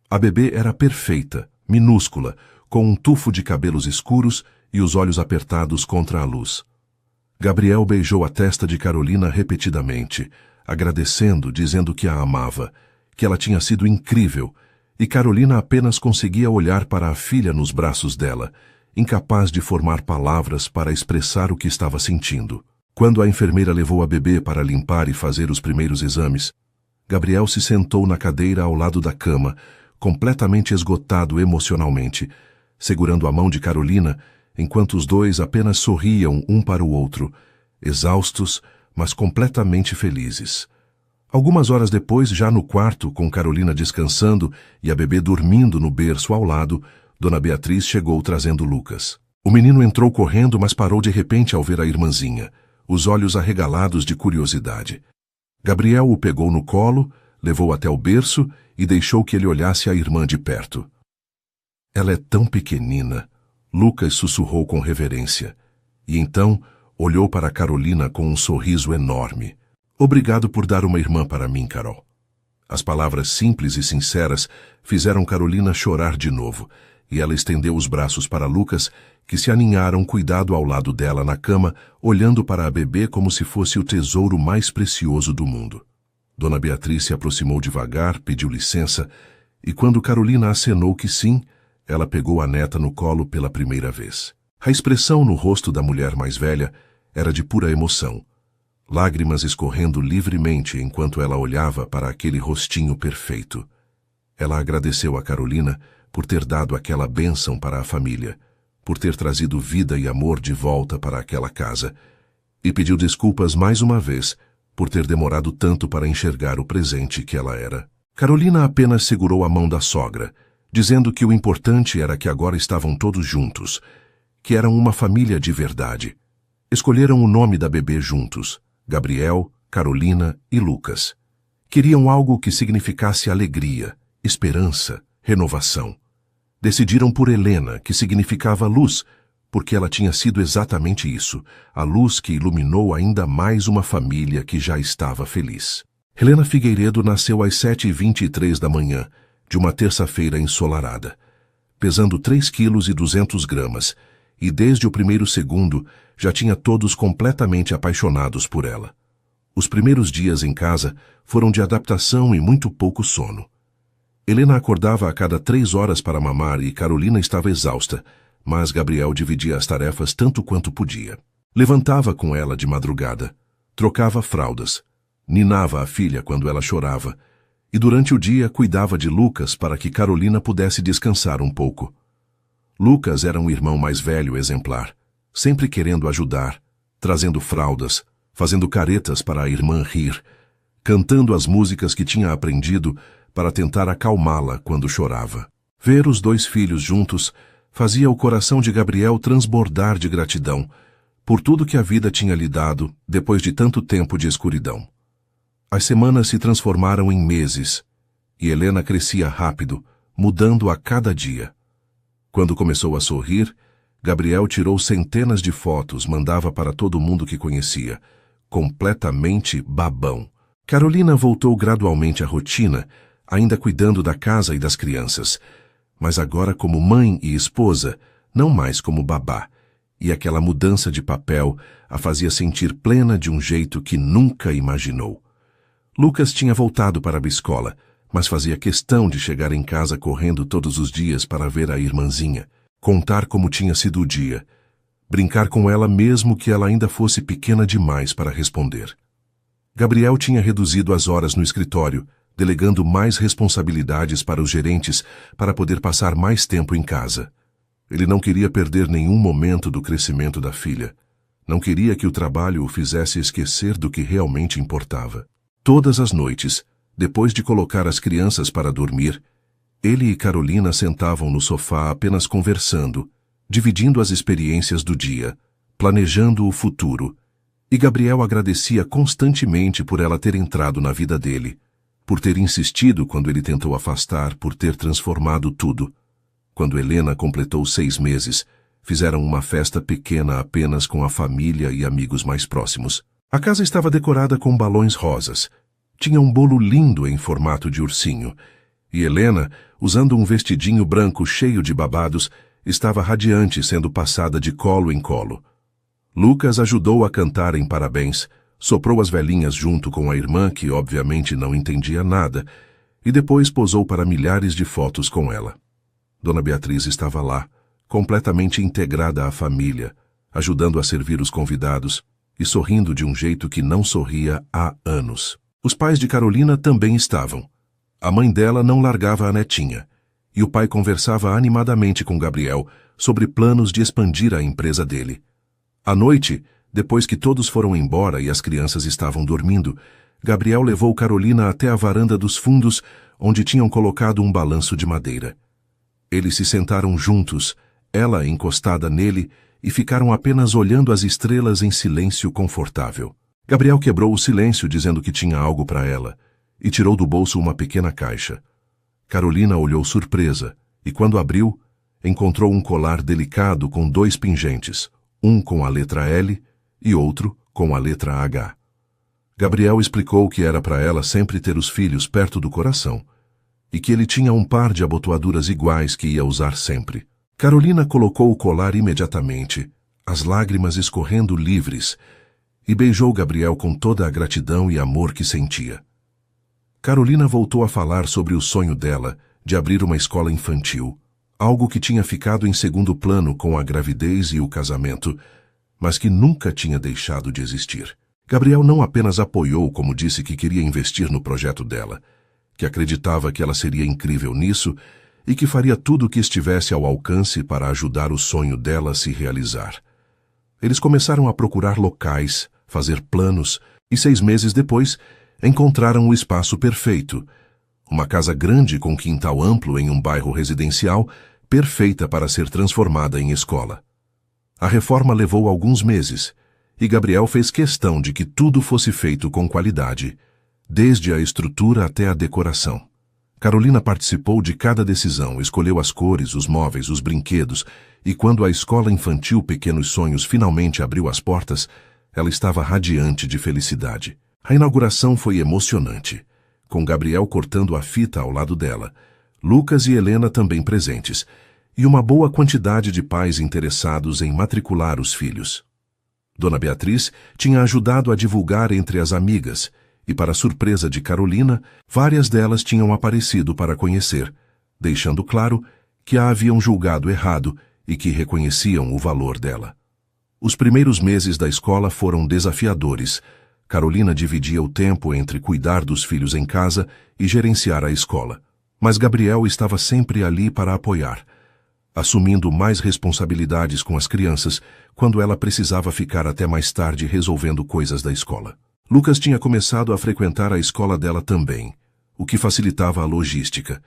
A bebê era perfeita, minúscula, com um tufo de cabelos escuros e os olhos apertados contra a luz. Gabriel beijou a testa de Carolina repetidamente, agradecendo, dizendo que a amava, que ela tinha sido incrível, e Carolina apenas conseguia olhar para a filha nos braços dela, incapaz de formar palavras para expressar o que estava sentindo. Quando a enfermeira levou a bebê para limpar e fazer os primeiros exames, Gabriel se sentou na cadeira ao lado da cama, completamente esgotado emocionalmente, segurando a mão de Carolina, enquanto os dois apenas sorriam um para o outro, exaustos, mas completamente felizes. Algumas horas depois, já no quarto, com Carolina descansando e a bebê dormindo no berço ao lado, Dona Beatriz chegou trazendo Lucas. O menino entrou correndo, mas parou de repente ao ver a irmãzinha, os olhos arregalados de curiosidade. Gabriel o pegou no colo, levou até o berço e deixou que ele olhasse a irmã de perto. Ela é tão pequenina, Lucas sussurrou com reverência, e então olhou para Carolina com um sorriso enorme. Obrigado por dar uma irmã para mim, Carol. As palavras simples e sinceras fizeram Carolina chorar de novo, e ela estendeu os braços para Lucas, que se aninharam cuidado ao lado dela na cama, olhando para a bebê como se fosse o tesouro mais precioso do mundo. Dona Beatriz se aproximou devagar, pediu licença, e quando Carolina acenou que sim, ela pegou a neta no colo pela primeira vez. A expressão no rosto da mulher mais velha era de pura emoção, lágrimas escorrendo livremente enquanto ela olhava para aquele rostinho perfeito. Ela agradeceu a Carolina por ter dado aquela bênção para a família, por ter trazido vida e amor de volta para aquela casa, e pediu desculpas mais uma vez por ter demorado tanto para enxergar o presente que ela era. Carolina apenas segurou a mão da sogra, dizendo que o importante era que agora estavam todos juntos, que eram uma família de verdade. Escolheram o nome da bebê juntos, Gabriel, Carolina e Lucas. Queriam algo que significasse alegria, esperança, renovação. Decidiram por Helena, que significava luz, porque ela tinha sido exatamente isso, a luz que iluminou ainda mais uma família que já estava feliz. Helena Figueiredo nasceu às 7h23 da manhã, de uma terça-feira ensolarada, pesando 3,2 kg, e desde o primeiro segundo já tinha todos completamente apaixonados por ela. Os primeiros dias em casa foram de adaptação e muito pouco sono. Helena acordava a cada 3 horas para mamar e Carolina estava exausta, mas Gabriel dividia as tarefas tanto quanto podia. Levantava com ela de madrugada, trocava fraldas, ninava a filha quando ela chorava, e durante o dia cuidava de Lucas para que Carolina pudesse descansar um pouco. Lucas era um irmão mais velho exemplar, sempre querendo ajudar, trazendo fraldas, fazendo caretas para a irmã rir, cantando as músicas que tinha aprendido para tentar acalmá-la quando chorava. Ver os dois filhos juntos fazia o coração de Gabriel transbordar de gratidão por tudo que a vida tinha lhe dado depois de tanto tempo de escuridão. As semanas se transformaram em meses, e Helena crescia rápido, mudando a cada dia. Quando começou a sorrir, Gabriel tirou centenas de fotos, mandava para todo mundo que conhecia, completamente babão. Carolina voltou gradualmente à rotina, ainda cuidando da casa e das crianças, mas agora como mãe e esposa, não mais como babá, e aquela mudança de papel a fazia sentir plena de um jeito que nunca imaginou. Lucas tinha voltado para a escola, mas fazia questão de chegar em casa correndo todos os dias para ver a irmãzinha, contar como tinha sido o dia, brincar com ela mesmo que ela ainda fosse pequena demais para responder. Gabriel tinha reduzido as horas no escritório, delegando mais responsabilidades para os gerentes para poder passar mais tempo em casa. Ele não queria perder nenhum momento do crescimento da filha. Não queria que o trabalho o fizesse esquecer do que realmente importava. Todas as noites, depois de colocar as crianças para dormir, ele e Carolina sentavam no sofá apenas conversando, dividindo as experiências do dia, planejando o futuro, e Gabriel agradecia constantemente por ela ter entrado na vida dele, por ter insistido quando ele tentou afastar, por ter transformado tudo. Quando Helena completou 6 meses, fizeram uma festa pequena apenas com a família e amigos mais próximos. A casa estava decorada com balões rosas. Tinha um bolo lindo em formato de ursinho. E Helena, usando um vestidinho branco cheio de babados, estava radiante sendo passada de colo em colo. Lucas ajudou a cantar em parabéns, soprou as velhinhas junto com a irmã, que obviamente não entendia nada, e depois posou para milhares de fotos com ela. Dona Beatriz estava lá, completamente integrada à família, ajudando a servir os convidados e sorrindo de um jeito que não sorria há anos. Os pais de Carolina também estavam. A mãe dela não largava a netinha, e o pai conversava animadamente com Gabriel sobre planos de expandir a empresa dele. À noite, depois que todos foram embora e as crianças estavam dormindo, Gabriel levou Carolina até a varanda dos fundos, onde tinham colocado um balanço de madeira. Eles se sentaram juntos, ela encostada nele, e ficaram apenas olhando as estrelas em silêncio confortável. Gabriel quebrou o silêncio dizendo que tinha algo para ela, e tirou do bolso uma pequena caixa. Carolina olhou surpresa, e quando abriu, encontrou um colar delicado com 2 pingentes, um com a letra L e outro com a letra H. Gabriel explicou que era para ela sempre ter os filhos perto do coração, e que ele tinha um par de abotoaduras iguais que ia usar sempre. Carolina colocou o colar imediatamente, as lágrimas escorrendo livres, e beijou Gabriel com toda a gratidão e amor que sentia. Carolina voltou a falar sobre o sonho dela de abrir uma escola infantil, algo que tinha ficado em segundo plano com a gravidez e o casamento, mas que nunca tinha deixado de existir. Gabriel não apenas apoiou, como disse que queria investir no projeto dela, que acreditava que ela seria incrível nisso e que faria tudo o que estivesse ao alcance para ajudar o sonho dela a se realizar. Eles começaram a procurar locais, fazer planos e 6 meses depois encontraram o espaço perfeito, uma casa grande com quintal amplo em um bairro residencial, perfeita para ser transformada em escola. A reforma levou alguns meses, e Gabriel fez questão de que tudo fosse feito com qualidade, desde a estrutura até a decoração. Carolina participou de cada decisão, escolheu as cores, os móveis, os brinquedos, e quando a escola infantil Pequenos Sonhos finalmente abriu as portas, ela estava radiante de felicidade. A inauguração foi emocionante, com Gabriel cortando a fita ao lado dela, Lucas e Helena também presentes, e uma boa quantidade de pais interessados em matricular os filhos. Dona Beatriz tinha ajudado a divulgar entre as amigas, e para surpresa de Carolina, várias delas tinham aparecido para conhecer, deixando claro que a haviam julgado errado e que reconheciam o valor dela. Os primeiros meses da escola foram desafiadores. Carolina dividia o tempo entre cuidar dos filhos em casa e gerenciar a escola. Mas Gabriel estava sempre ali para apoiar, assumindo mais responsabilidades com as crianças quando ela precisava ficar até mais tarde resolvendo coisas da escola. Lucas tinha começado a frequentar a escola dela também, o que facilitava a logística,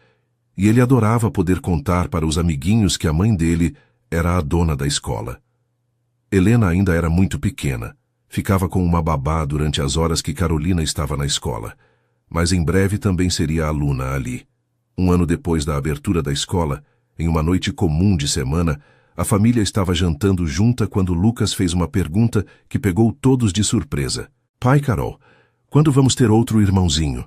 e ele adorava poder contar para os amiguinhos que a mãe dele era a dona da escola. Helena ainda era muito pequena, ficava com uma babá durante as horas que Carolina estava na escola, mas em breve também seria aluna ali. Um ano depois da abertura da escola, em uma noite comum de semana, a família estava jantando junta quando Lucas fez uma pergunta que pegou todos de surpresa. Pai, Carol, quando vamos ter outro irmãozinho?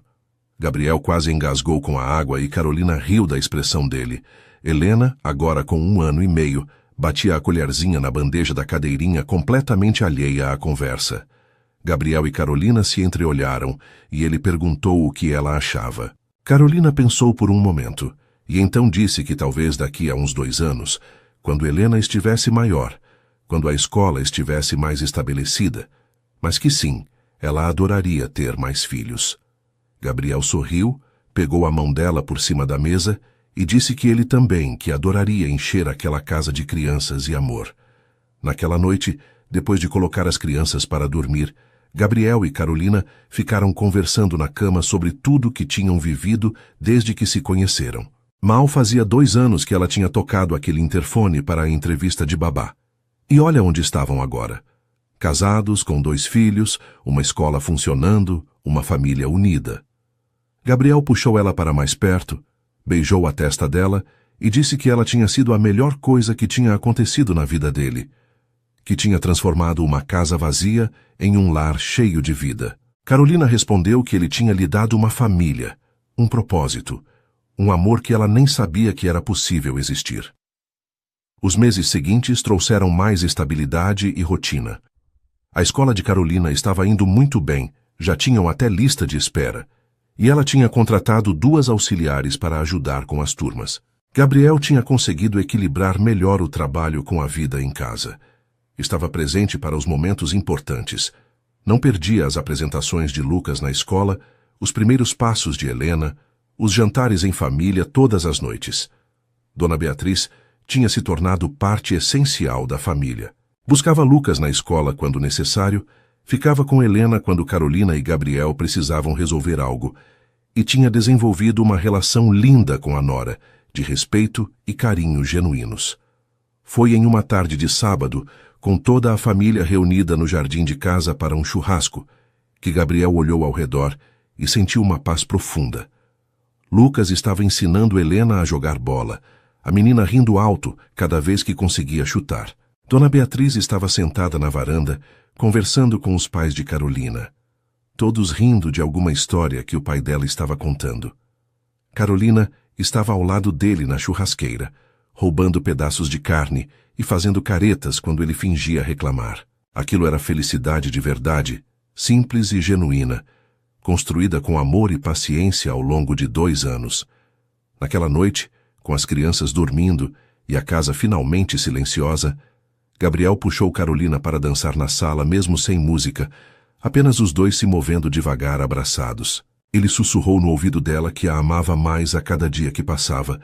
Gabriel quase engasgou com a água e Carolina riu da expressão dele. Helena, agora com 1 ano e meio, batia a colherzinha na bandeja da cadeirinha completamente alheia à conversa. Gabriel e Carolina se entreolharam e ele perguntou o que ela achava. Carolina pensou por um momento e então disse que talvez daqui a uns 2 anos, quando Helena estivesse maior, quando a escola estivesse mais estabelecida, mas que sim, ela adoraria ter mais filhos. Gabriel sorriu, pegou a mão dela por cima da mesa e disse que ele também que adoraria encher aquela casa de crianças e amor. Naquela noite, depois de colocar as crianças para dormir, Gabriel e Carolina ficaram conversando na cama sobre tudo que tinham vivido desde que se conheceram. Mal fazia 2 anos que ela tinha tocado aquele interfone para a entrevista de babá. E olha onde estavam agora. Casados, com 2 filhos, uma escola funcionando, uma família unida. Gabriel puxou ela para mais perto, beijou a testa dela e disse que ela tinha sido a melhor coisa que tinha acontecido na vida dele, que tinha transformado uma casa vazia em um lar cheio de vida. Carolina respondeu que ele tinha lhe dado uma família, um propósito, um amor que ela nem sabia que era possível existir. Os meses seguintes trouxeram mais estabilidade e rotina. A escola de Carolina estava indo muito bem, já tinham até lista de espera, e ela tinha contratado 2 auxiliares para ajudar com as turmas. Gabriel tinha conseguido equilibrar melhor o trabalho com a vida em casa. Estava presente para os momentos importantes. Não perdia as apresentações de Lucas na escola, os primeiros passos de Helena, os jantares em família todas as noites. Dona Beatriz tinha se tornado parte essencial da família. Buscava Lucas na escola quando necessário, ficava com Helena quando Carolina e Gabriel precisavam resolver algo, e tinha desenvolvido uma relação linda com a nora, de respeito e carinho genuínos. Foi em uma tarde de sábado, com toda a família reunida no jardim de casa para um churrasco, que Gabriel olhou ao redor e sentiu uma paz profunda. Lucas estava ensinando Helena a jogar bola, a menina rindo alto cada vez que conseguia chutar. Dona Beatriz estava sentada na varanda, conversando com os pais de Carolina, todos rindo de alguma história que o pai dela estava contando. Carolina estava ao lado dele na churrasqueira, roubando pedaços de carne e fazendo caretas quando ele fingia reclamar. Aquilo era felicidade de verdade, simples e genuína, construída com amor e paciência ao longo de 2 anos. Naquela noite, com as crianças dormindo e a casa finalmente silenciosa, Gabriel puxou Carolina para dançar na sala mesmo sem música, apenas os 2 se movendo devagar abraçados. Ele sussurrou no ouvido dela que a amava mais a cada dia que passava,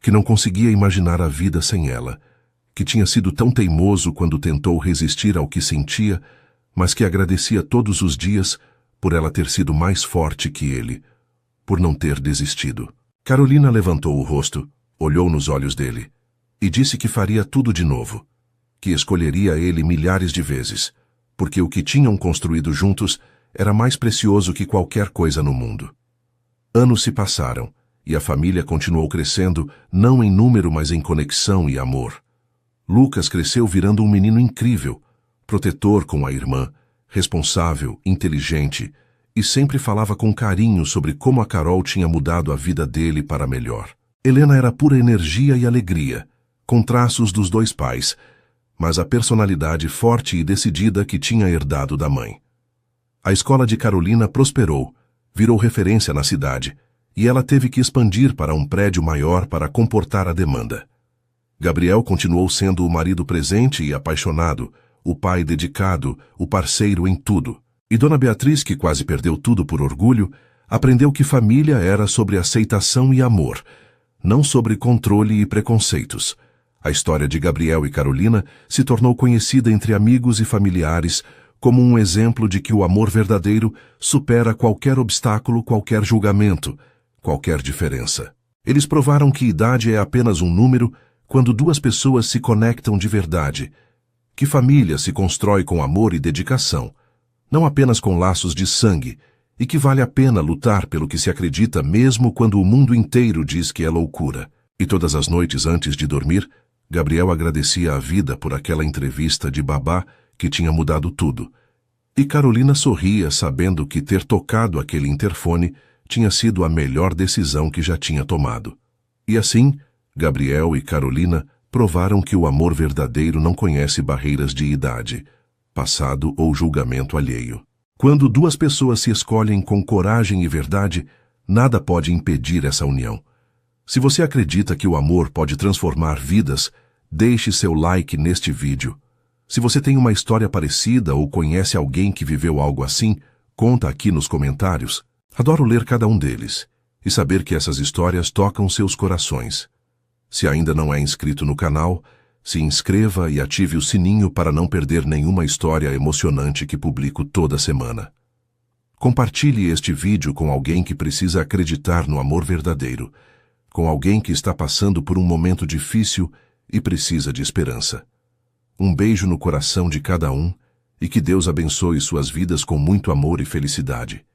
que não conseguia imaginar a vida sem ela, que tinha sido tão teimoso quando tentou resistir ao que sentia, mas que agradecia todos os dias por ela ter sido mais forte que ele, por não ter desistido. Carolina levantou o rosto, olhou nos olhos dele e disse que faria tudo de novo, que escolheria ele milhares de vezes, porque o que tinham construído juntos era mais precioso que qualquer coisa no mundo. Anos se passaram, e a família continuou crescendo, não em número, mas em conexão e amor. Lucas cresceu virando um menino incrível, protetor com a irmã, responsável, inteligente, e sempre falava com carinho sobre como a Carol tinha mudado a vida dele para melhor. Helena era pura energia e alegria, com traços dos 2 pais, mas a personalidade forte e decidida que tinha herdado da mãe. A escola de Carolina prosperou, virou referência na cidade, e ela teve que expandir para um prédio maior para comportar a demanda. Gabriel continuou sendo o marido presente e apaixonado, o pai dedicado, o parceiro em tudo. E Dona Beatriz, que quase perdeu tudo por orgulho, aprendeu que família era sobre aceitação e amor, não sobre controle e preconceitos. A história de Gabriel e Carolina se tornou conhecida entre amigos e familiares como um exemplo de que o amor verdadeiro supera qualquer obstáculo, qualquer julgamento, qualquer diferença. Eles provaram que idade é apenas um número quando 2 pessoas se conectam de verdade, que família se constrói com amor e dedicação, não apenas com laços de sangue, e que vale a pena lutar pelo que se acredita mesmo quando o mundo inteiro diz que é loucura. E todas as noites antes de dormir, Gabriel agradecia a vida por aquela entrevista de babá que tinha mudado tudo. E Carolina sorria sabendo que ter tocado aquele interfone tinha sido a melhor decisão que já tinha tomado. E assim, Gabriel e Carolina provaram que o amor verdadeiro não conhece barreiras de idade, passado ou julgamento alheio. Quando 2 pessoas se escolhem com coragem e verdade, nada pode impedir essa união. Se você acredita que o amor pode transformar vidas, deixe seu like neste vídeo. Se você tem uma história parecida ou conhece alguém que viveu algo assim, conta aqui nos comentários. Adoro ler cada um deles. e saber que essas histórias tocam seus corações. Se ainda não é inscrito no canal, se inscreva e ative o sininho para não perder nenhuma história emocionante que publico toda semana. Compartilhe este vídeo com alguém que precisa acreditar no amor verdadeiro, com alguém que está passando por um momento difícil e precisa de esperança. Um beijo no coração de cada um e que Deus abençoe suas vidas com muito amor e felicidade.